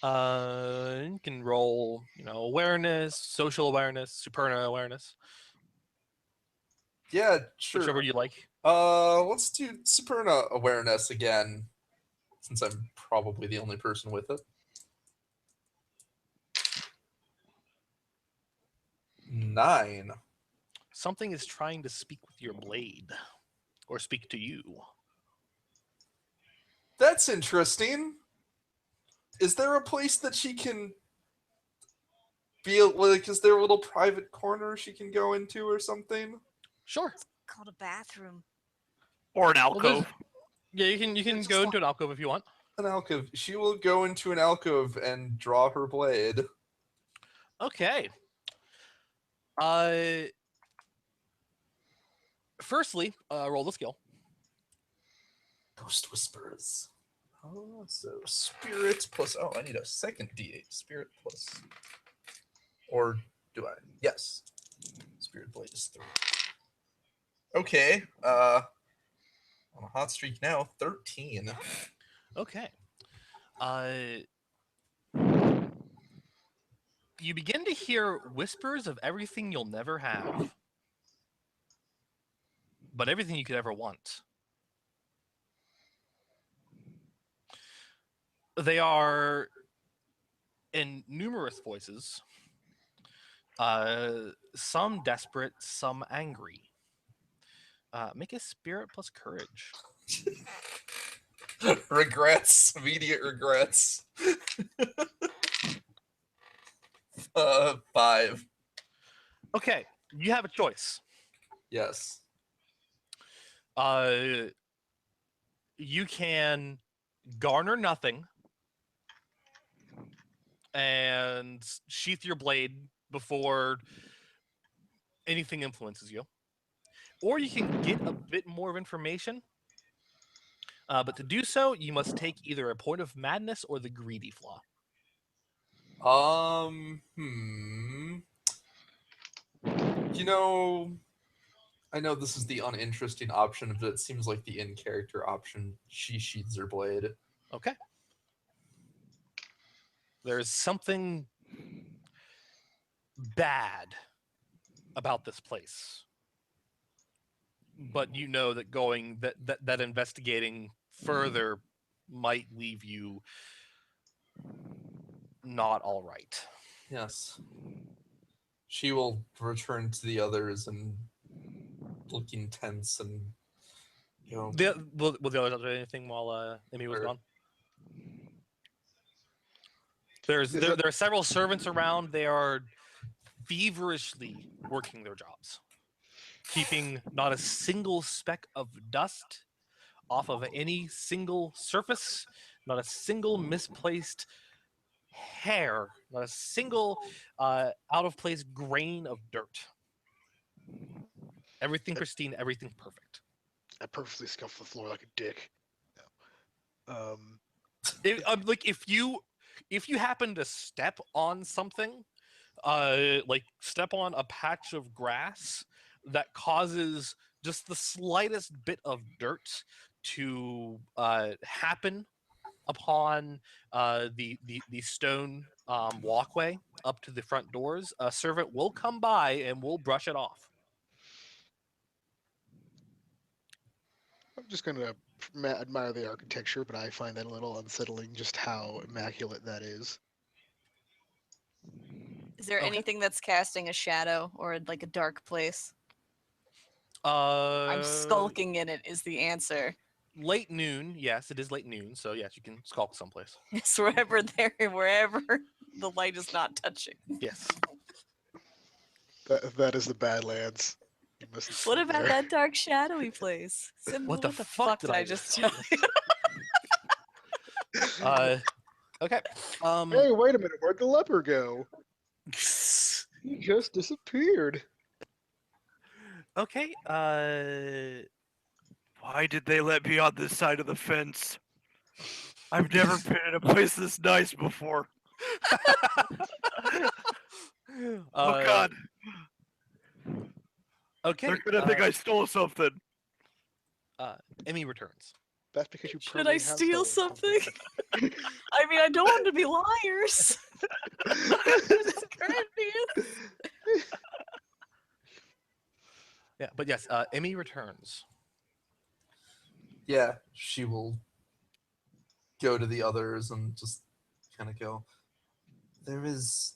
You can roll, awareness, social awareness, Superna awareness, Yeah, sure. whichever you like. Let's do Superna awareness again, since I'm probably the only person with it. 9. Something is trying to speak with your blade, or speak to you. That's interesting. Is there a place that she can be like? Is there a little private corner she can go into or something? Sure. Called a bathroom. Or an Well, alcove. yeah, you can just go into an alcove if you want. An alcove. She will go into an alcove and draw her blade. Okay. Firstly, roll the skill. Ghost whispers. Oh, so spirit plus. Oh, I need a second D8. Spirit plus. Or do I? Yes. Spirit blade is 3. Okay. On a hot streak now. 13. Okay. You begin to hear whispers of everything you'll never have, but everything you could ever want. They are in numerous voices, some desperate, some angry. Make a spirit plus courage. Regrets. Immediate regrets. 5. Okay, you have a choice. Yes. You can garner nothing and sheath your blade before anything influences you, or you can get a bit more of information. But to do so, you must take either a point of madness or the greedy flaw. I know this is the uninteresting option, but it seems like the in-character option. She sheathes her blade. Okay. There's something bad about this place, but you know that that investigating further might leave you not all right. Yes. She will return to the others and looking tense and will the others do anything while Emmy was Sure. gone? There are several servants around. They are feverishly working their jobs, keeping not a single speck of dust off of any single surface, not a single misplaced hair, not a single out of place grain of dirt. Everything pristine, everything perfect. I purposely scuffed the floor like a dick. No. If you happen to step on something, like step on a patch of grass that causes just the slightest bit of dirt to happen upon the stone walkway up to the front doors, a servant will come by and will brush it off. I'm just gonna admire the architecture, but I find that a little unsettling. Just how immaculate that is. Is there Okay. anything that's casting a shadow or like a dark place? I'm I'm skulking in it is the answer. Late noon, yes, it is late noon, so yes, you can skulk someplace. It's wherever the light is not touching. Yes. That is the Badlands. You mustn't What sleep about there. that dark shadowy place? Symbol, What the fuck did did I I just tell you? Okay. Hey, wait a minute. Where'd the leper go? He just disappeared. Okay. Why did they let me on this side of the fence? I've never been in a place this nice before. Oh God, Okay. they're gonna think I stole something. Emmy returns. That's because you. Should I steal something? I mean, I don't want them to be liars. It's courteous. Yeah, but yes, Emmy returns. Yeah, she will go to the others and just kind of go, there is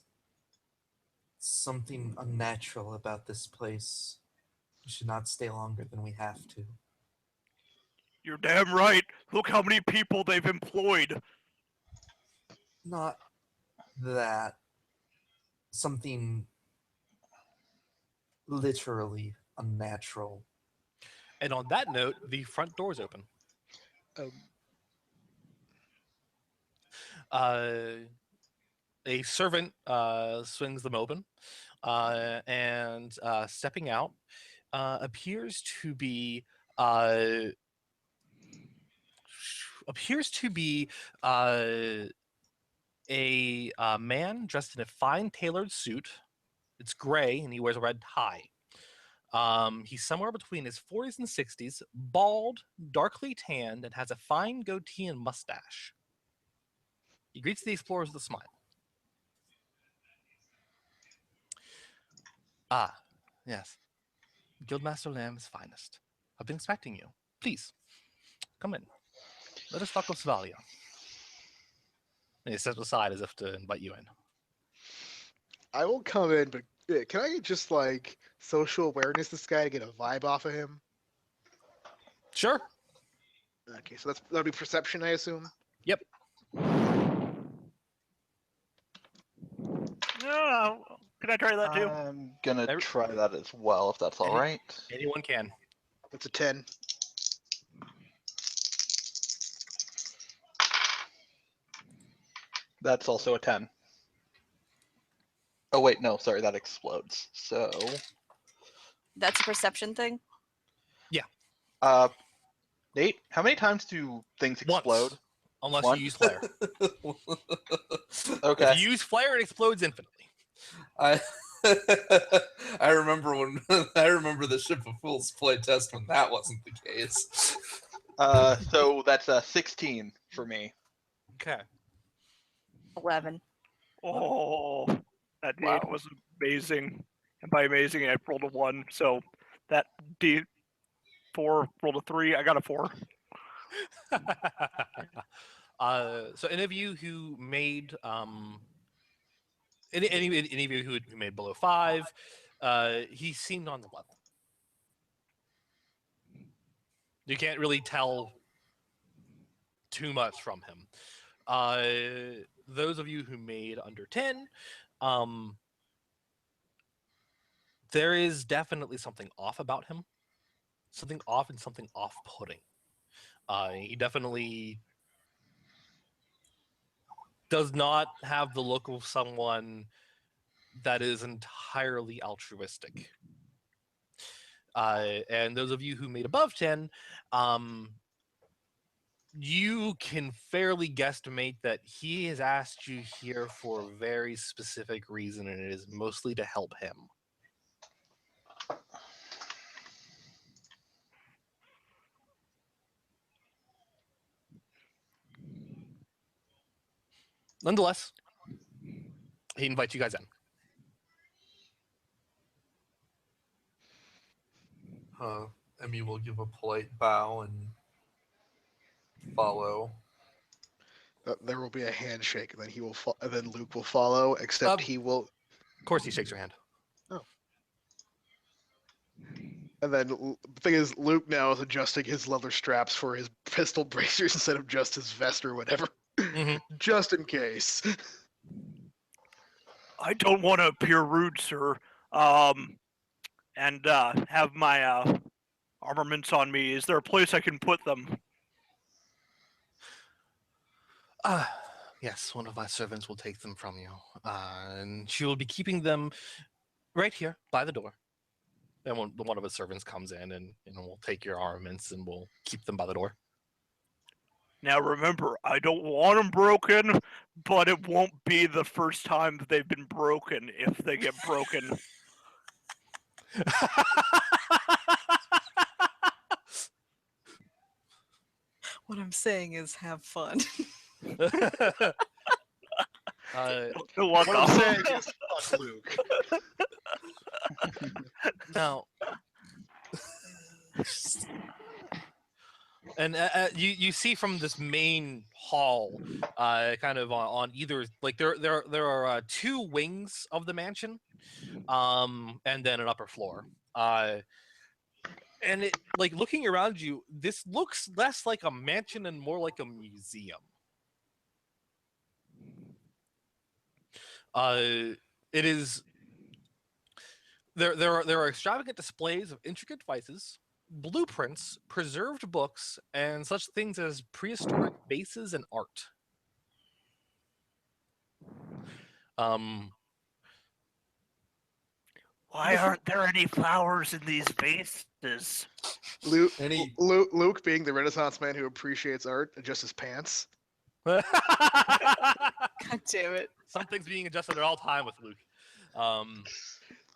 something unnatural about this place. We should not stay longer than we have to. You're damn right. Look how many people they've employed. Not that. Something literally unnatural. And on that note, the front doors open. A servant swings them open, and stepping out appears to be a man dressed in a fine tailored suit. It's gray, and he wears a red tie. He's somewhere between his 40s and 60s, bald, darkly tanned, and has a fine goatee and mustache. He greets the explorers with a smile. Ah, yes. Guildmaster Lamb's finest. I've been expecting you. Please, come in. Let us talk of Svalia. And he steps aside as if to invite you in. I will come in, but can I just like social awareness this guy to get a vibe off of him? Sure. Okay, so that'll be perception, I assume. Yep. No, can I try that too? I'm gonna Every- try that as well, if that's all Any- right. Anyone can. That's a 10. That's also a 10. Oh wait, no, sorry, that explodes. So, That's a perception thing. Nate, how many times do things Once. explode? Unless Once? you use flare. Okay. If you use flare, it explodes infinitely. I I remember the Ship of Fools play test when that wasn't the case. So that's a 16 for me. Okay. 11. Oh, that Wow. date was amazing. And by amazing, I rolled a 1. So that D4 rolled a 3. I got a 4. So any of you who made any of you who made below 5, he seemed on the level. You can't really tell too much from him. Those of you who made under 10, there is definitely something off about him. Something off and something off-putting. He definitely does not have the look of someone that is entirely altruistic. And those of you who made above 10, you can fairly guesstimate that he has asked you here for a very specific reason, and it is mostly to help him. Nonetheless, he invites you guys in. Emmy will give a polite bow and follow. There will be a handshake, and then and then Luke will follow. Except he will. Of course, he shakes your hand. And then the thing is, Luke now is adjusting his leather straps for his pistol bracers instead of just his vest or whatever, just in case. I don't want to appear rude, sir. And have my armaments on me. Is there a place I can put them? Yes, one of my servants will take them from you. And she will be keeping them right here by the door. And one of his servants comes in and will take your armaments and will keep them by the door. Now remember, I don't want them broken, but it won't be the first time that they've been broken if they get broken. What I'm saying is have fun. What I'm saying is, fuck Luke. Now, and you see from this main hall, kind of on either, like there are two wings of the mansion, and then an upper floor. And it, like, looking around you, this looks less like a mansion and more like a museum. It is. There are extravagant displays of intricate devices, blueprints, preserved books, and such things as prehistoric vases and art. Why aren't there any flowers in these vases? Luke, being the Renaissance man who appreciates art, adjusts his pants. God damn it. Something's being adjusted at all time with Luke.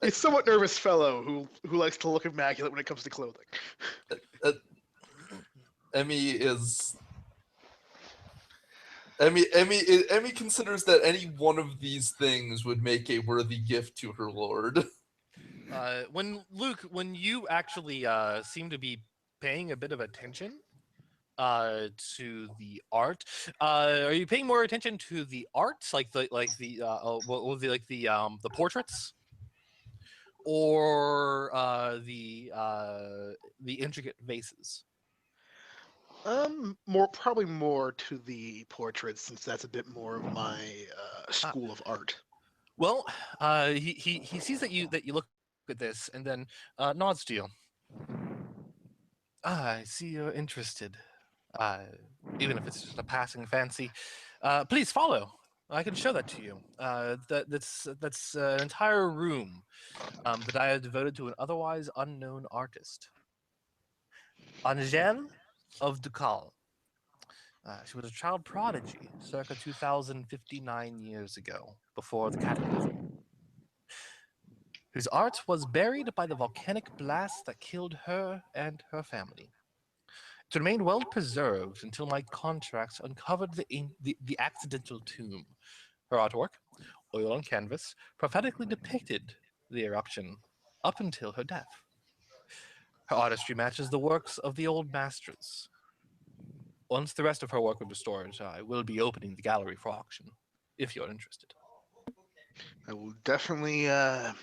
He's a somewhat nervous fellow who likes to look immaculate when it comes to clothing. Emmy considers that any one of these things would make a worthy gift to her lord. When you actually seem to be paying a bit of attention to the art, are you paying more attention to the art, like the portraits, or the intricate vases? Probably more to the portraits, since that's a bit more of my school of art. Well, he sees that you look at this and then nods to you. I see you're interested. Even if it's just a passing fancy. Please follow. I can show that to you. That's an entire room that I have devoted to an otherwise unknown artist. Angèle of Ducal. She was a child prodigy circa 2,059 years ago, before the Cataclysm, whose art was buried by the volcanic blast that killed her and her family. It remained well preserved until my contracts uncovered the accidental tomb. Her artwork, oil on canvas, prophetically depicted the eruption up until her death. Her artistry matches the works of the old masters. Once the rest of her work is restored, I will be opening the gallery for auction, if you're interested. I will definitely add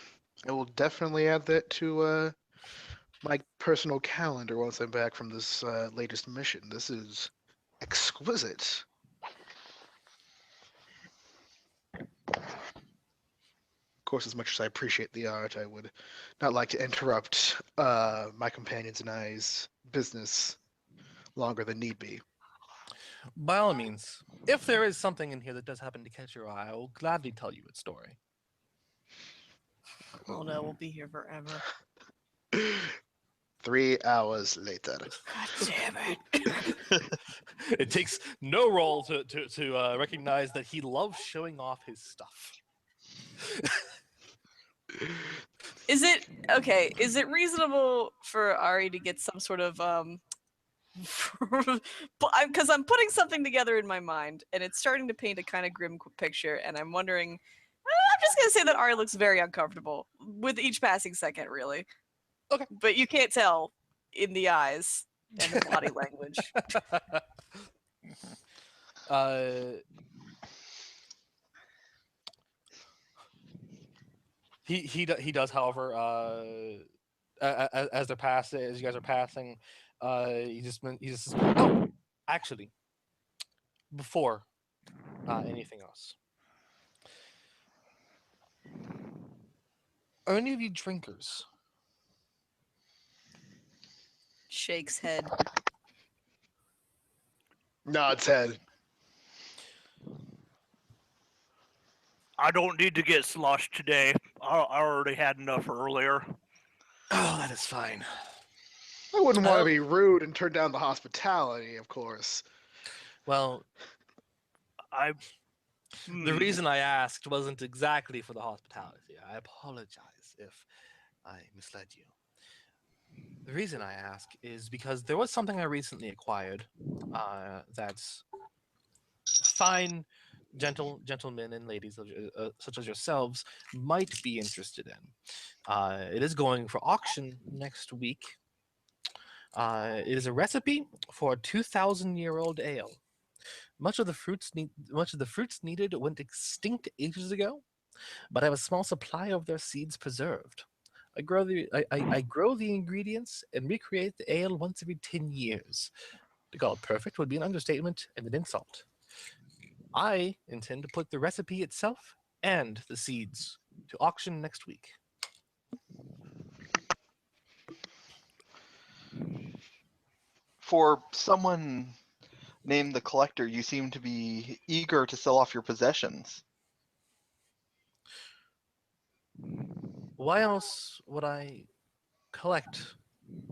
that to my personal calendar once I'm back from this latest mission. This is exquisite. Of course, as much as I appreciate the art, I would not like to interrupt my companions and I's business longer than need be. By all means, if there is something in here that does happen to catch your eye, I will gladly tell you its story. Oh no, we'll be here forever. 3 hours later. God damn it. It takes no role to recognize that he loves showing off his stuff. Is it okay? Is it reasonable for Ari to get some sort of because I'm putting something together in my mind and it's starting to paint a kind of grim picture, and I'm wondering. I'm just gonna say that Ari looks very uncomfortable with each passing second, really. Okay. But you can't tell in the eyes and the body language. He does, however, as you guys are passing, he just oh, actually, before anything else, are any of you drinkers? Shakes head. Nods head. I don't need to get sloshed today. I already had enough earlier. Oh, that is fine. I wouldn't want Oh. to be rude and turn down the hospitality, of course. Well, I. the reason I asked wasn't exactly for the hospitality. I apologize if I misled you. The reason I ask is because there was something I recently acquired that's fine gentlemen and ladies such as yourselves might be interested in. It is going for auction next week. It is a recipe for a 2,000-year-old ale. Much of the fruits needed went extinct ages ago, but I have a small supply of their seeds preserved. I grow the ingredients and recreate the ale once every 10 years. To call it perfect would be an understatement and an insult. I intend to put the recipe itself and the seeds to auction next week. For someone named the Collector, you seem to be eager to sell off your possessions. Why else would I collect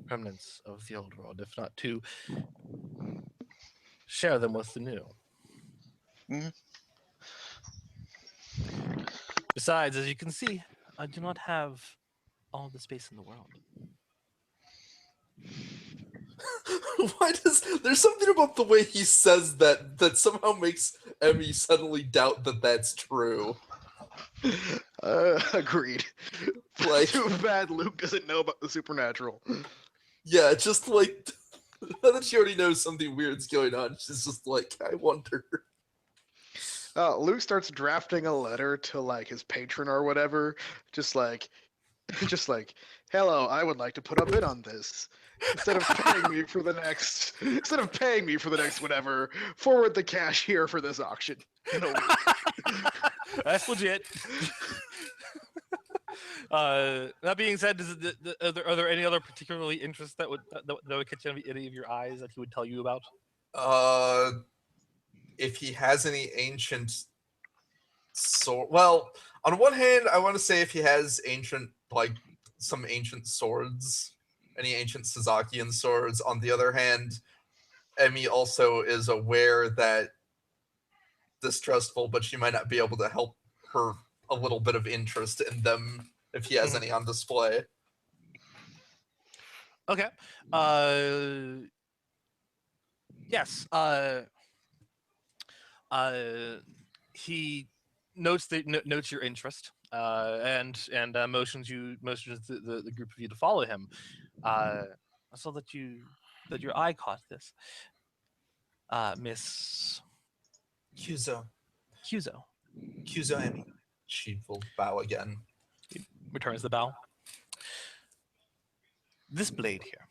remnants of the old world, if not to share them with the new? Mhm. Besides, as you can see, I do not have all the space in the world. Why does there's something about the way he says that somehow makes Emmy suddenly doubt that that's true? Agreed. Like, Too bad Luke doesn't know about the supernatural. yeah, just like now that she already knows something weird's going on, she's just like, I wonder. Luke starts drafting a letter to like his patron or whatever, just like, hello, I would like to put a bid on this. Instead of paying me for the next whatever, forward the cash here for this auction. In a week. That's legit. That being said, are there any other particularly interests that would catch any of your eyes that he would tell you about? If he has any ancient sword, well, on one hand, I want to say if he has some ancient swords, any ancient Sazakian swords. On the other hand, Emmy also is aware that distrustful, but she might not be able to help her a little bit of interest in them if he has any on display. Okay. Yes. He notes your interest, and motions the group of you to follow him. I saw that your eye caught this, Miss Kyuzo Kyuzo. Emmy. She will bow again. Returns the bow. This blade here.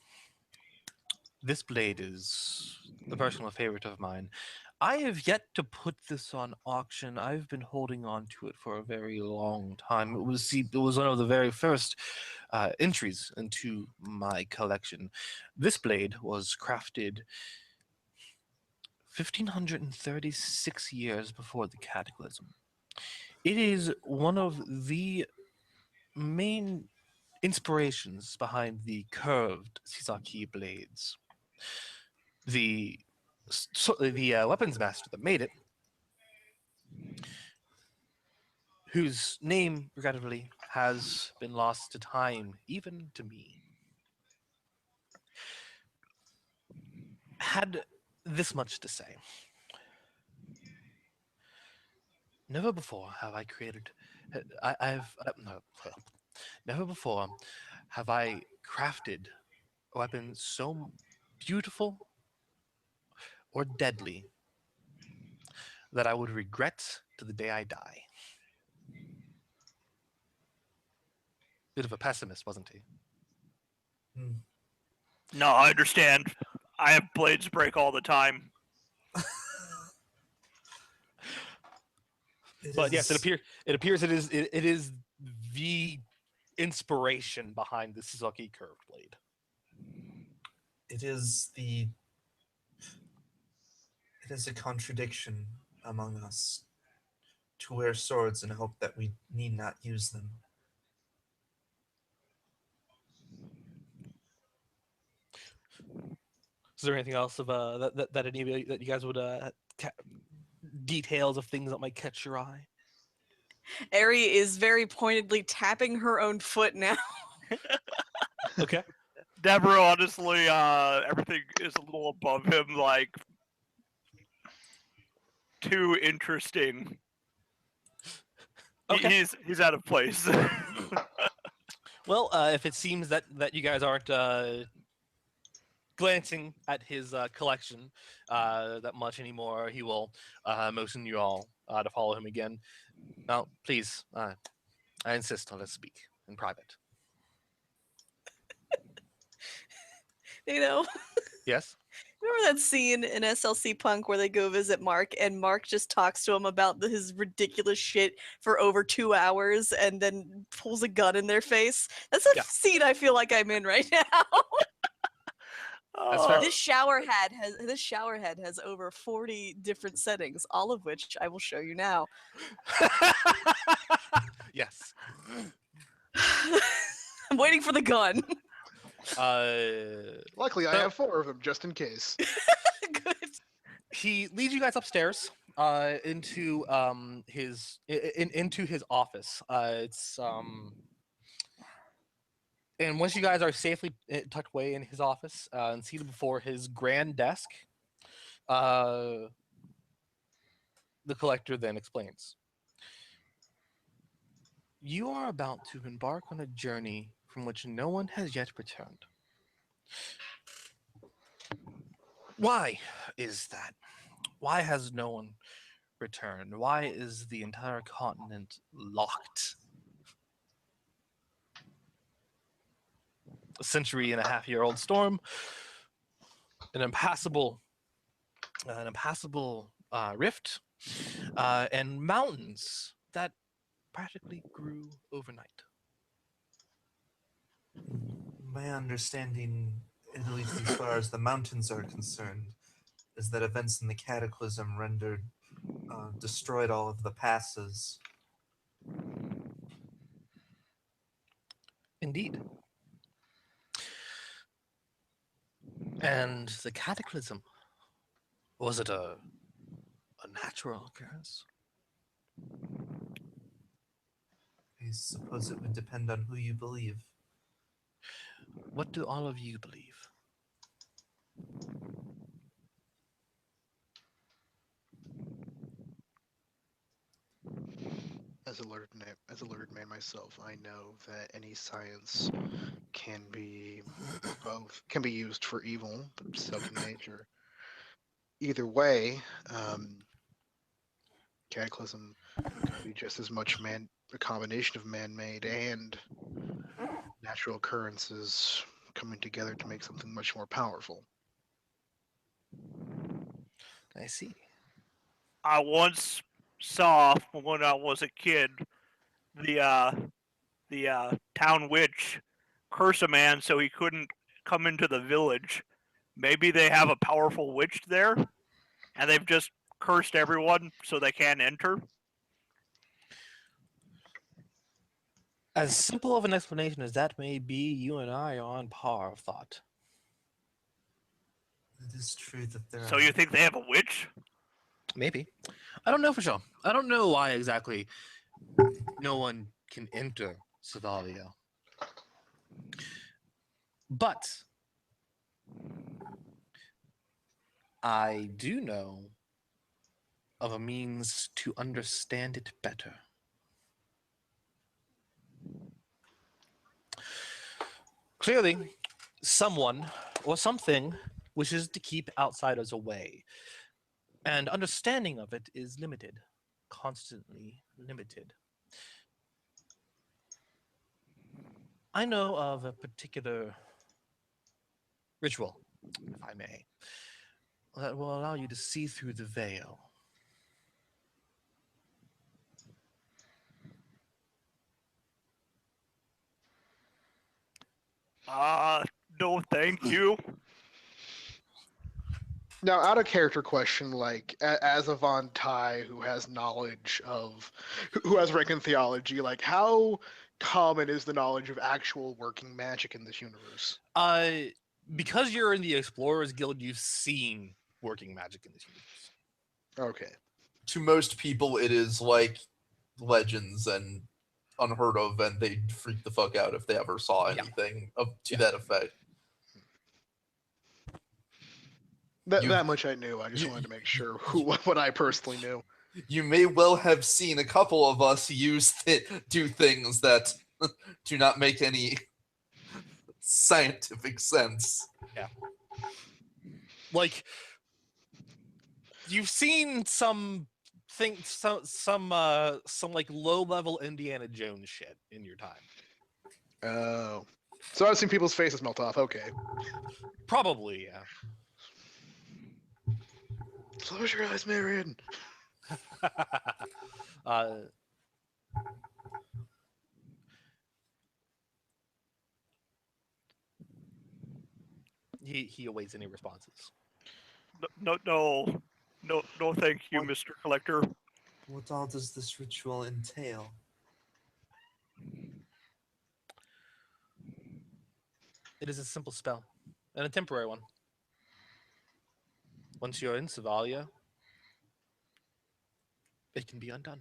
This blade is a personal favorite of mine. I have yet to put this on auction. I've been holding on to it for a very long time. It was one of the very first entries into my collection. This blade was crafted 1536 years before the Cataclysm. It is one of the main inspirations behind the curved Sisaki blades. The weapons master that made it, whose name, regrettably, has been lost to time, even to me, had this much to say. Never before have I created. I've no, never before have I crafted a weapon so beautiful or deadly that I would regret to the day I die. Bit of a pessimist, wasn't he? No, I understand. I have blades break all the time. But yes, it appears it is the inspiration behind the Suzuki curved blade. It is a contradiction among us to wear swords and hope that we need not use them. Is there anything else of that any of you, that you guys would details of things that might catch your eye? Ari is very pointedly tapping her own foot now. Okay. Deborah, honestly, everything is a little above him, like, too interesting. Okay. He's out of place. Well, if it seems that you guys aren't glancing at his collection that much anymore, he will motion you all to follow him again. Now, please, I insist on let's speak in private. You know, Yes? remember that scene in SLC Punk where they go visit Mark and Mark just talks to him about his ridiculous shit for over 2 hours and then pulls a gun in their face? That's a Yeah. scene I feel like I'm in right now. That's fair. This shower head has over 40 different settings, all of which I will show you now. Yes. I'm waiting for the gun. Luckily, I So- have 4 of them just in case. Good. He leads you guys upstairs into into his office. And once you guys are safely tucked away in his office and seated before his grand desk, the collector then explains. You are about to embark on a journey from which no one has yet returned. Why is that? Why has no one returned? Why is the entire continent locked? A century and a half year old storm, an impassable rift, and mountains that practically grew overnight. My understanding, at least as far as the mountains are concerned, is that events in the Cataclysm destroyed all of the passes. Indeed. And the Cataclysm, was it a natural occurrence? I suppose it would depend on who you believe. What do all of you believe? As a learned man myself, I know that any science can be used for evil, but second nature. Either way, Cataclysm could be just as much a combination of man-made and natural occurrences coming together to make something much more powerful. I see. I once saw when I was a kid the town witch curse a man so he couldn't come into the village. Maybe they have a powerful witch there, and they've just cursed everyone so they can't enter. As simple of an explanation as that may be, you and I are on par of thought. It is true that there So are. you think they have a witch? Maybe. I don't know for sure. I don't know why exactly no one can enter Savalia. But I do know of a means to understand it better. Clearly, someone or something wishes to keep outsiders away, and understanding of it is limited, constantly limited. I know of a particular ritual, if I may, that will allow you to see through the veil. No, thank you. Now, out of character question, like as a Von Tai who has knowledge of, who has rank in theology, like how common is the knowledge of actual working magic in this universe? Because you're in the Explorers Guild, you've seen working magic in this universe. Okay. To most people, it is like legends and unheard of, and they'd freak the fuck out if they ever saw Yeah. anything of to Yeah. that effect. You- That much I knew. I just wanted to make sure what I personally knew. You may well have seen a couple of us do things that do not make any scientific sense. Like, you've seen some like low-level Indiana Jones shit in your time. Oh. So I've seen people's faces melt off. Okay. Probably, yeah. Close your eyes, Marion. uh, he awaits any responses. No, thank you, What? Mr. Collector. What all does this ritual entail? It is a simple spell, and a temporary one. Once you're in Savalia, it can be undone.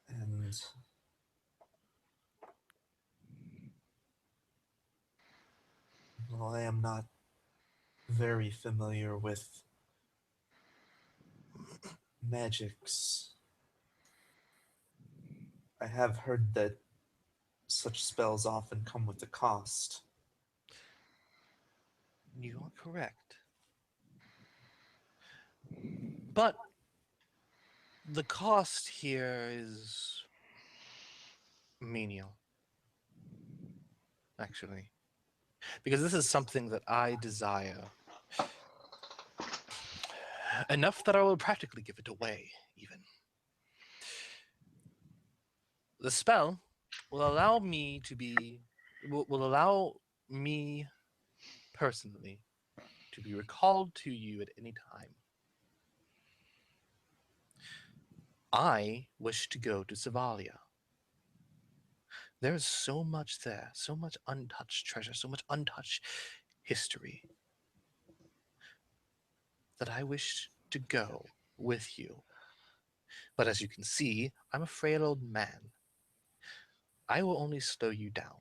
And well, I am not very familiar with magics. I have heard that such spells often come with a cost. You are correct. But the cost here is menial, actually. Because this is something that I desire. Enough that I will practically give it away, even. The spell will allow me to be, will allow me personally to be recalled to you at any time. I wish to go to Savalia. There is so much there, so much untouched treasure, so much untouched history that I wish to go with you. But as you can see, I'm a frail old man. I will only slow you down.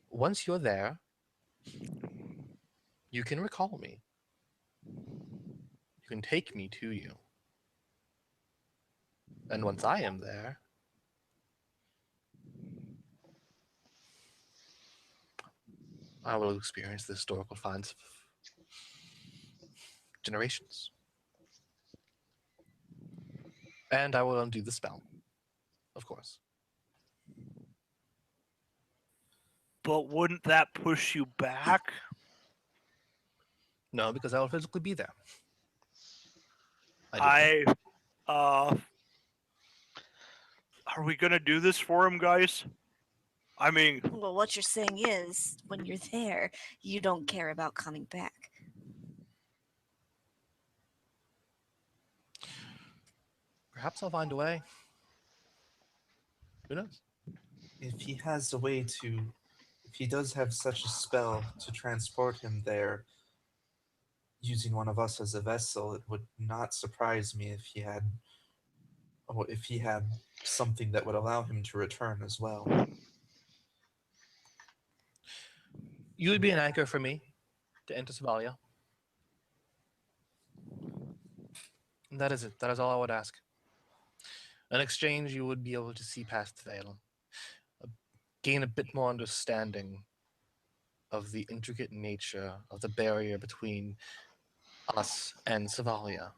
Once you're there, you can recall me. You can take me to you. And once I am there, I will experience the historical finds of generations. And I will undo the spell, of course. But wouldn't that push you back? No, because I will physically be there. I Are we gonna do this for him, guys? I mean, Well, what you're saying is, when you're there, you don't care about coming back. Perhaps I'll find a way. Who knows? If he has a way to, if he does have such a spell to transport him there, using one of us as a vessel, it would not surprise me if he had something that would allow him to return as well. You would be an anchor for me to enter Savalia. And that is it. That is all I would ask. In exchange, you would be able to see past the veil, gain a bit more understanding of the intricate nature of the barrier between us and Savalia.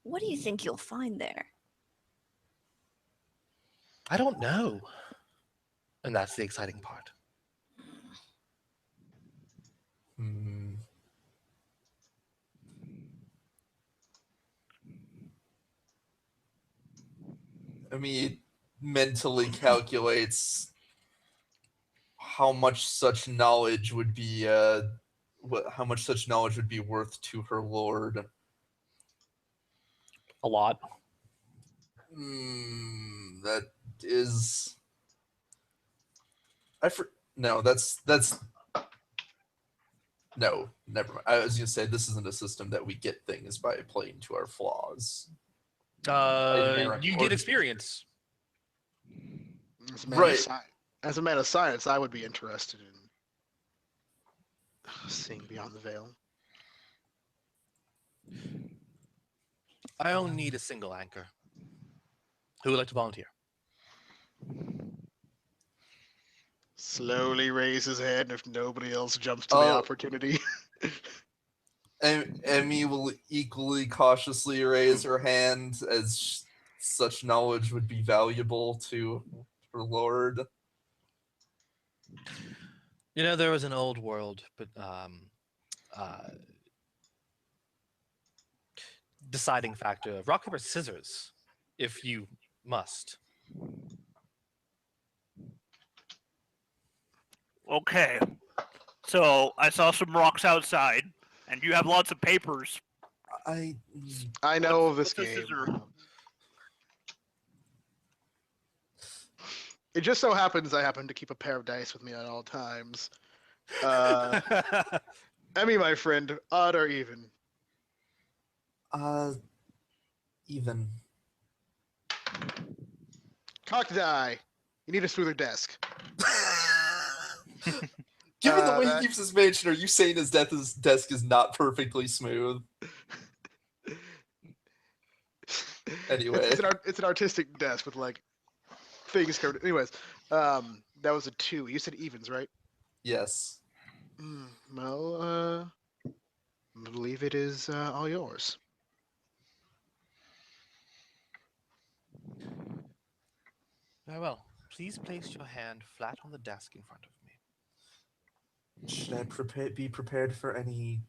What do you think you'll find there? I don't know. And that's the exciting part. Hmm. I mean, it mentally calculates how much such knowledge would be how much such knowledge would be worth to her lord. A lot. That is no, that's no, never mind. I was gonna say this isn't a system that we get things by playing to our flaws. You get experience. As a man of Right. as a man of science, I would be interested in seeing beyond the veil. I only need a single anchor. Who would like to volunteer? Slowly raise his hand if nobody else jumps to the Oh. opportunity. Emmy will equally cautiously raise her hand as such knowledge would be valuable to her lord. You know, there was an old world, but deciding factor of rock, paper, scissors, if you must. okay. So I saw some rocks outside, and you have lots of papers. I I know of this what's a game. scissor? It just so happens I happen to keep a pair of dice with me at all times. Emmy, my friend, odd or even? even. Cocked die. You need a smoother desk. Given the way that- he keeps his mansion, are you saying his desk is not perfectly smooth? Anyway. It's an artistic desk with like things covered. Anyways, that was a 2. You said evens, right? Yes. Well, I believe it is all yours. Very well. Please place your hand flat on the desk in front of me. Should I be prepared for any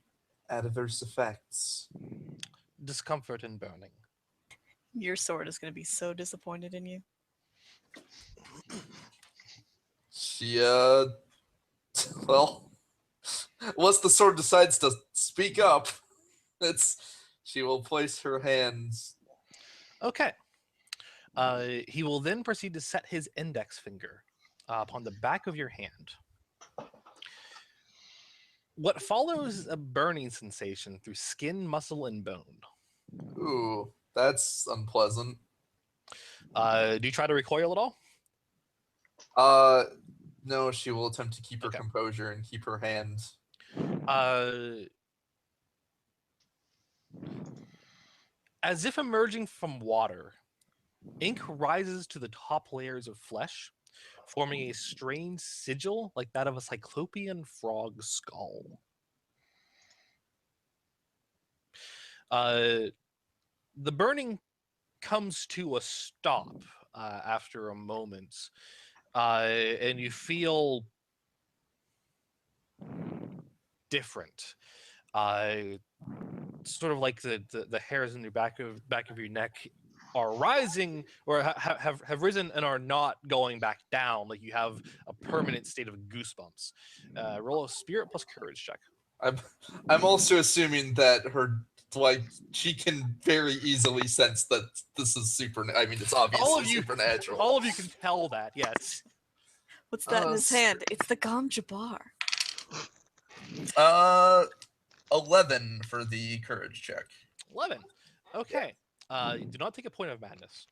adverse effects? Discomfort and burning. Your sword is going to be so disappointed in you. She, well, once the sword decides to speak up, she will place her hands. Okay. He will then proceed to set his index finger upon the back of your hand. What follows is a burning sensation through skin, muscle, and bone. Ooh, that's unpleasant. Do you try to recoil at all? No, she will attempt to keep her Okay. composure and keep her hand. As if emerging from water, ink rises to the top layers of flesh, forming a strange sigil like that of a cyclopean frog skull. the burning comes to a stop after a moment, and you feel different. Sort of like the hairs in the back of your neck are rising, or have risen and are not going back down. Like you have a permanent state of goosebumps. Roll a spirit plus courage check. I'm also assuming that she can very easily sense that this is super. I mean, it's obviously supernatural. All of you can tell that. Yes. What's that in his hand? It's the Gom Jabbar. 11 for the courage check. 11. Okay. You do not take a point of madness.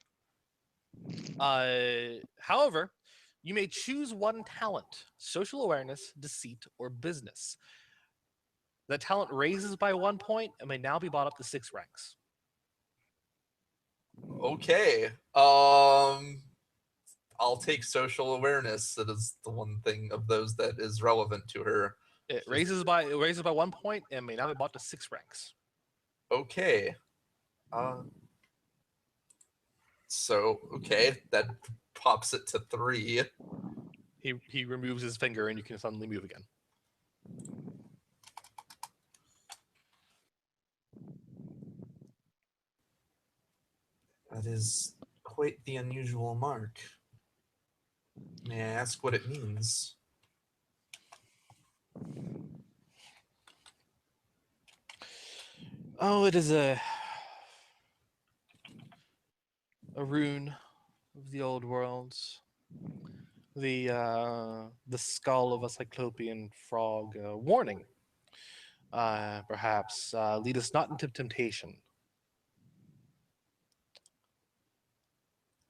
However, you may choose one talent: social awareness, deceit, or business. That talent raises by 1 point and may now be brought up to 6 ranks. Okay. I'll take social awareness. That is the one thing of those that is relevant to her. It raises by 1 point and may now be brought to 6 ranks. Okay. So that pops it to 3. He removes his finger and you can suddenly move again. That is quite the unusual mark. May I ask what it means? Oh, it is a rune of the old worlds. The skull of a cyclopean frog. Warning. Perhaps lead us not into temptation.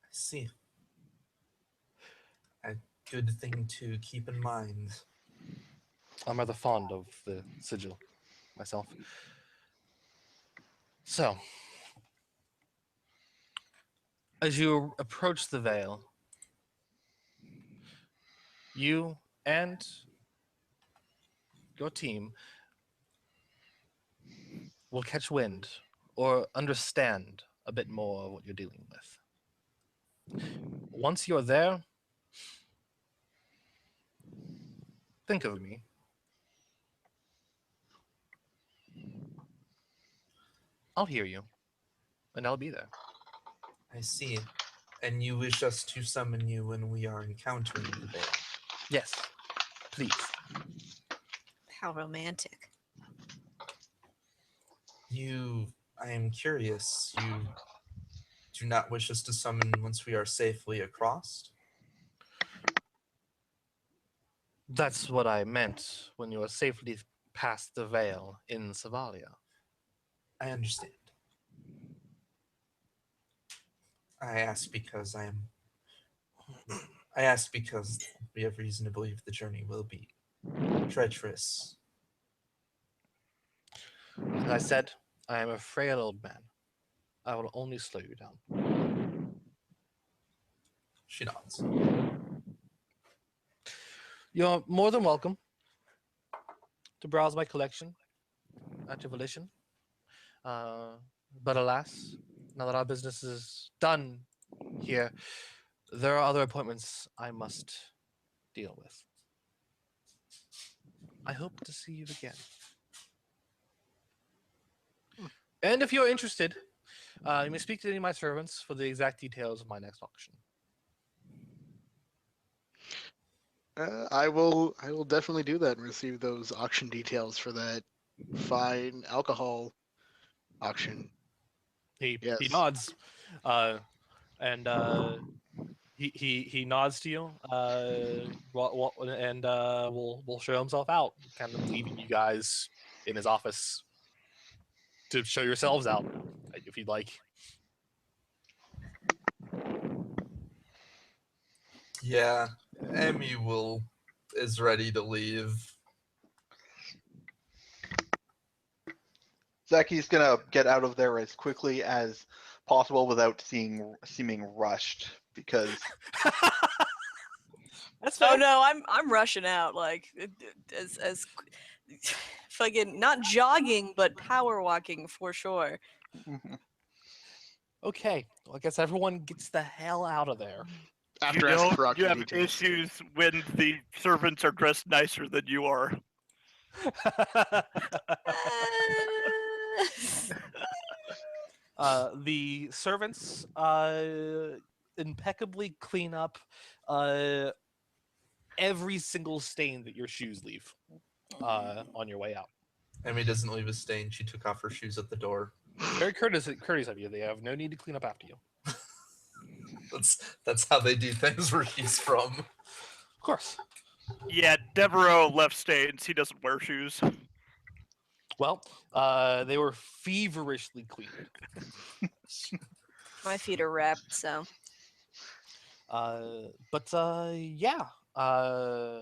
I see. A good thing to keep in mind. I'm rather fond of the sigil myself. So, as you approach the veil, you and your team will catch wind or understand a bit more of what you're dealing with. Once you're there, think of me. I'll hear you, and I'll be there. I see. And you wish us to summon you when we are encountering the veil. Yes, please. How romantic. I am curious, you do not wish us to summon once we are safely across? That's what I meant when you were safely past the veil in Savalia. I understand. I ask because we have reason to believe the journey will be treacherous. As I said, I am a frail old man. I will only slow you down. She nods. You're more than welcome to browse my collection at your volition. But alas, now that our business is done here, there are other appointments I must deal with. I hope to see you again. And if you're interested, you may speak to any of my servants for the exact details of my next auction. I will definitely do that and receive those auction details for that fine alcohol auction. He Yes. nods, and he nods to you, and will show himself out, kind of leaving you guys in his office to show yourselves out, if you'd like. Yeah, Emmy is ready to leave. Zaki's gonna get out of there as quickly as possible without seeming rushed, because That's Oh fair. no, I'm rushing out like as fucking not jogging but power walking for sure. Okay, well, I guess everyone gets the hell out of there. After you asking know, for you Rocky have details. issues when the servants are dressed nicer than you are. The servants impeccably clean up every single stain that your shoes leave on your way out. Emmy doesn't leave a stain. She took off her shoes at the door. Very courteous of you. They have no need to clean up after you. That's how they do things where she's from. Of course. Yeah, Devereaux left stains. He doesn't wear shoes. Well, they were feverishly cleaned. My feet are wrapped, so. Yeah,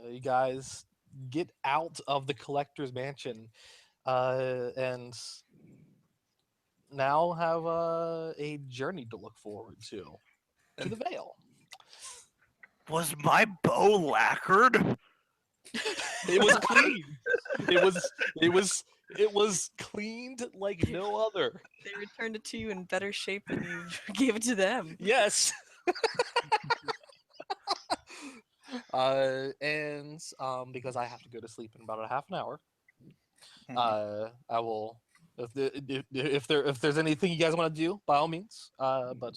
you guys get out of the collector's mansion and now have a journey to look forward to the Vale. Was my bow lacquered? It was clean. It was cleaned like no other. They returned it to you in better shape than you gave it to them. Yes. And because I have to go to sleep in about a half an hour, I will. If there's anything you guys want to do, by all means. But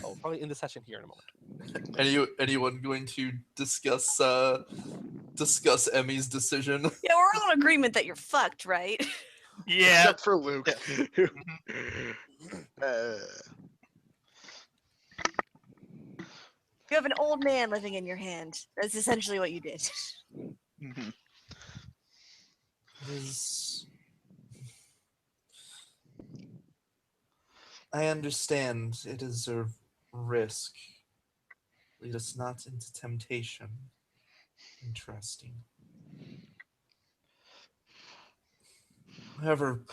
I'll probably end the session here in a moment. Anyone going to discuss Emmy's decision? Yeah, we're all in agreement that you're fucked, right? Yeah. Except for Luke. You have an old man living in your hand. That's essentially what you did. Mhm. I understand it is a risk. Lead us not into temptation. Interesting. However,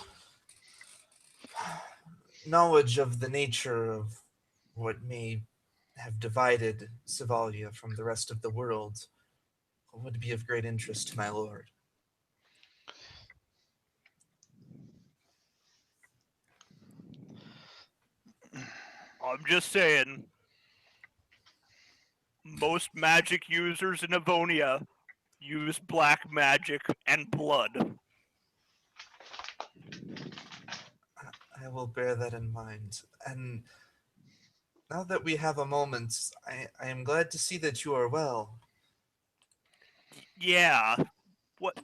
knowledge of the nature of what may have divided Savalia from the rest of the world would be of great interest to my lord. I'm just saying. Most magic users in Avonia use black magic and blood. I will bear that in mind. And now that we have a moment, I am glad to see that you are well. Yeah. What?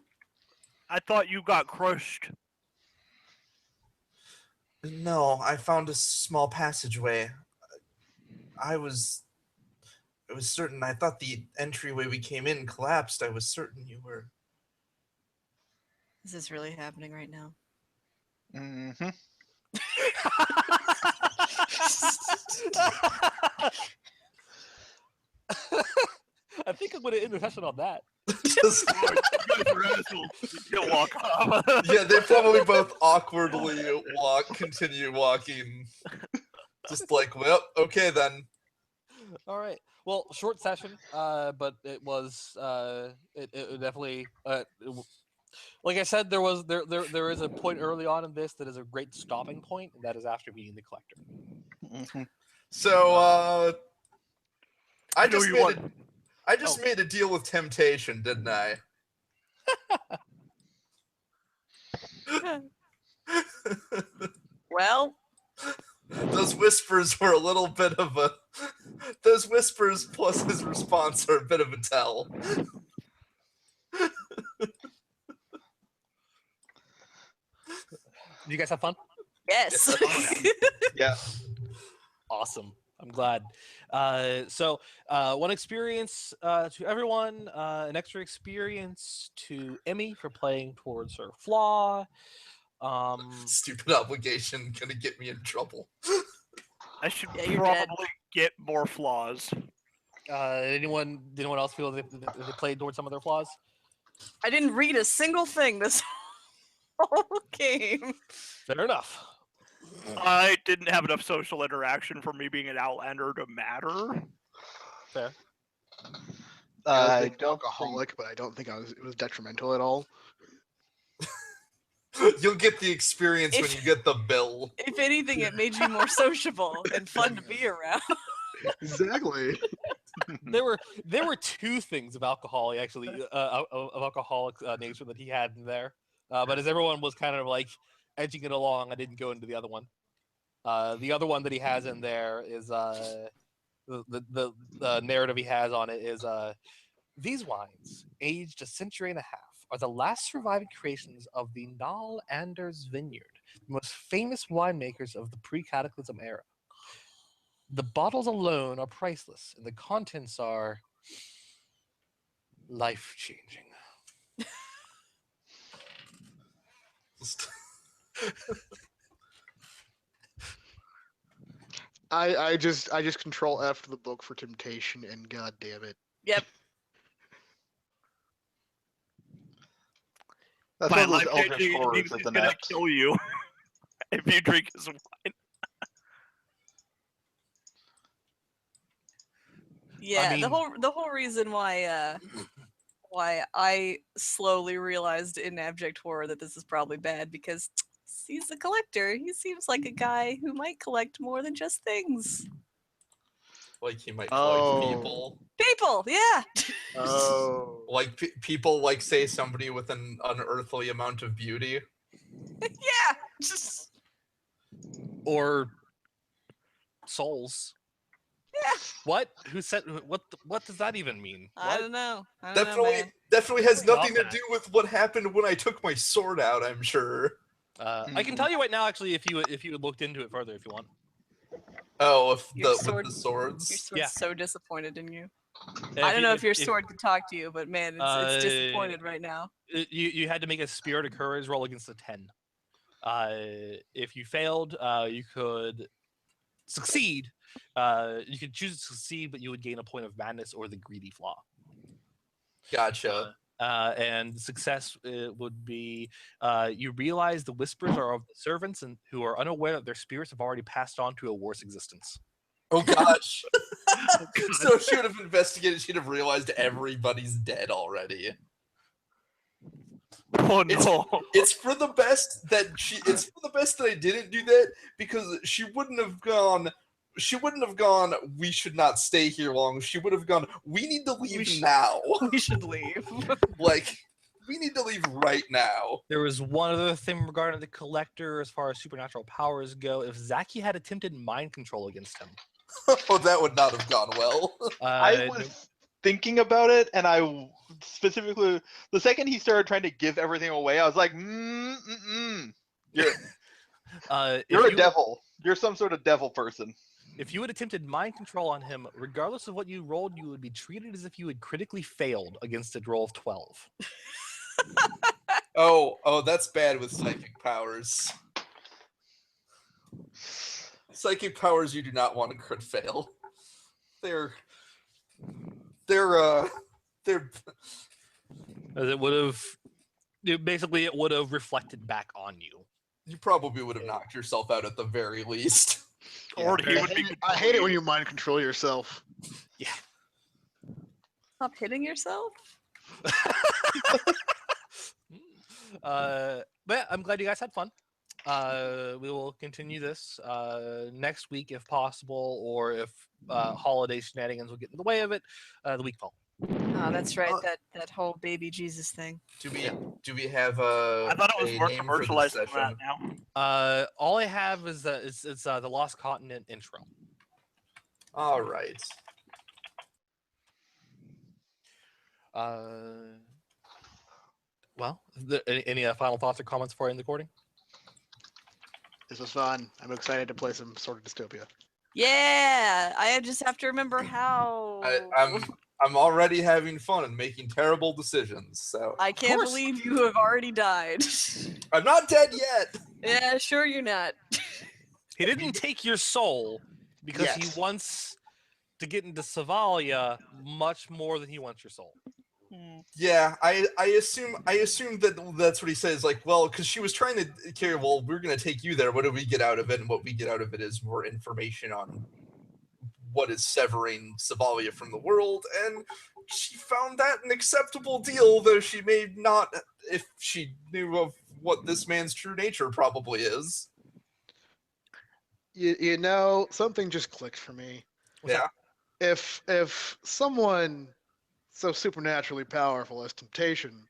I thought you got crushed. No, I found a small passageway. I was certain. I thought the entryway we came in collapsed. I was certain you were. Is this really happening right now? Mhm. I think I'm going to end the session on that. You'll walk off. Yeah, they probably both awkwardly continue walking. Just like, well, okay then. All right. Well, short session, but it was it definitely like I said, there is a point early on in this that is a great stopping point, and that is after meeting the collector. Mhm. So, I know just you made want- made a deal with temptation, didn't I? Well, Those whispers were a little bit of a. Those whispers plus his response are a bit of a tell. Did you guys have fun? yes. Yeah. Awesome. I'm glad. So one experience to everyone, an extra experience to Emmy for playing towards her flaw. Stupid obligation gonna get me in trouble. I should Yeah, you're dead. probably get more flaws. Anyone else feel that they played towards some of their flaws? I didn't read a single thing this whole game. Fair enough. I didn't have enough social interaction for me being an outlander to matter. Fair. I was I an don't think- alcoholic, but I don't think it was detrimental at all. You'll get the experience when you get the bill. If anything, it made you more sociable and fun to be around. Exactly. There were two things of alcohol actually of alcoholic nature that he had in there, but as everyone was kind of like edging it along, I didn't go into the other one. The other one that he has in there is the narrative he has on it is these wines, aged a century and a half, are the last surviving creations of the Nal Anders Vineyard, the most famous winemakers of the pre-cataclysm era. The bottles alone are priceless, and the contents are life-changing. I just control F the book for temptation, and god damn it. Yep. That's My one of those eldritch life-changing horrors is of the gonna net. kill you if you drink his wine. Yeah, mean- the whole reason why I slowly realized in abject horror that this is probably bad because he's a collector. He seems like a guy who might collect more than just things. Like he might collect Oh. people. People, yeah. Oh. Like people, like say somebody with an unearthly amount of beauty. Yeah. Just Or souls. yeah. What? Who said? What does that even mean? I What? don't know. I don't know, man. Definitely has Stop nothing to that. do with what happened when I took my sword out. I'm sure. I can tell you right now, actually, if you had looked into it further, if you want. Oh, if Your with sword- the swords. Your sword's Yeah. so disappointed in you. If I don't you- know if your sword could talk to you, but man, it's Uh, disappointed right now. you had to make a spirit of courage roll against a 10. If you failed, you could succeed. You could choose to succeed, but you would gain a point of madness or the greedy flaw. Gotcha. And success would be you realize the whispers are of the servants and who are unaware that their spirits have already passed on to a worse existence. Oh gosh. So she would have investigated. She'd have realized everybody's dead already. Oh no! It's for the best that It's for the best that I didn't do that because she wouldn't have gone. She wouldn't have gone. We should not stay here long. She would have gone. We need to leave now. We should leave. Like we need to leave right now. There was one other thing regarding the collector as far as supernatural powers go. If Zaki had attempted mind control against him, Oh, that would not have gone well. I was thinking about it, and I specifically, the second he started trying to give everything away, I was like, You're a devil. You're some sort of devil person. If you had attempted mind control on him, regardless of what you rolled, you would be treated as if you had critically failed against a roll of 12. Oh, that's bad with psychic powers. Psychic powers you do not want to crit fail. They're As it would have, basically, it would have reflected back on you. you probably would have knocked yourself out at the very least. Or he I would be. hate it when you mind control yourself. Stop hitting yourself. But yeah, I'm glad you guys had fun. We will continue this next week if possible, or if holiday shenanigans will get in the way of it, the week following. Oh, that's right. That whole baby Jesus thing. Do we have a? I thought it was a more name for this commercialized than session? that now. All I have is it's the Lost Continent intro. All right. Well, any final thoughts or comments for you in the recording? This was fun. I'm excited to play some sort of dystopia. Yeah, I just have to remember how. I'm already having fun and making terrible decisions. So I can't course. believe you have already died. I'm not dead yet. Yeah, sure you're not. He didn't take your soul because Yes. he wants to get into Savalia much more than he wants your soul. Yeah, I assume that that's what he says. Like, well, because she was trying to carry. Well, we're gonna take you there. What do we get out of it? And what we get out of it is more information on what is severing Savalia from the world. And she found that an acceptable deal, though she may not, if she knew of what this man's true nature probably is. You know, something just clicked for me. Yeah. If someone so supernaturally powerful as Temptation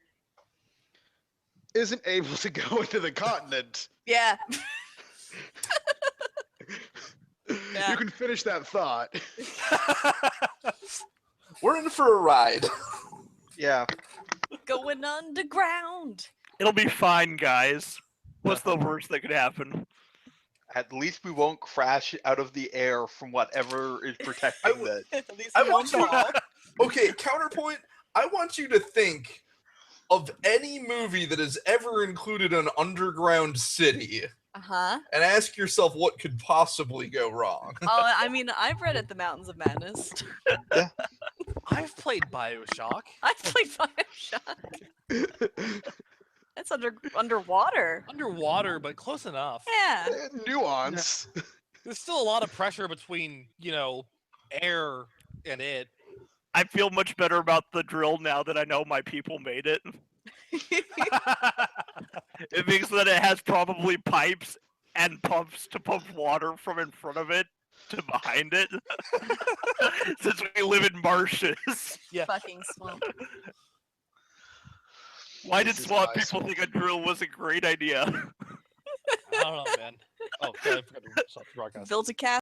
isn't able to go into the continent, Yeah. you can finish that thought. We're in for a ride. Yeah. Going underground. It'll be fine, guys. What's the worst that could happen? At least we won't crash out of the air from whatever is protecting that. At least I we want won't you. fall. Okay, counterpoint. I want you to think of any movie that has ever included an underground city Uh-huh. and ask yourself what could possibly go wrong. Oh, I mean, I've read it, The Mountains of Madness. I've played Bioshock. I've played Bioshock. That's underwater. Underwater, but close enough. Yeah. Nuance. There's still a lot of pressure between, air and it. I feel much better about the drill now that I know my people made it. It means that it has probably pipes and pumps to pump water from in front of it to behind it. Since we live in marshes. Yeah. Fucking swamp. Why did This is swamp nice. people think a drill was a great idea? I don't know, man. Oh, sorry, I forgot to stop the broadcast. Built a castle.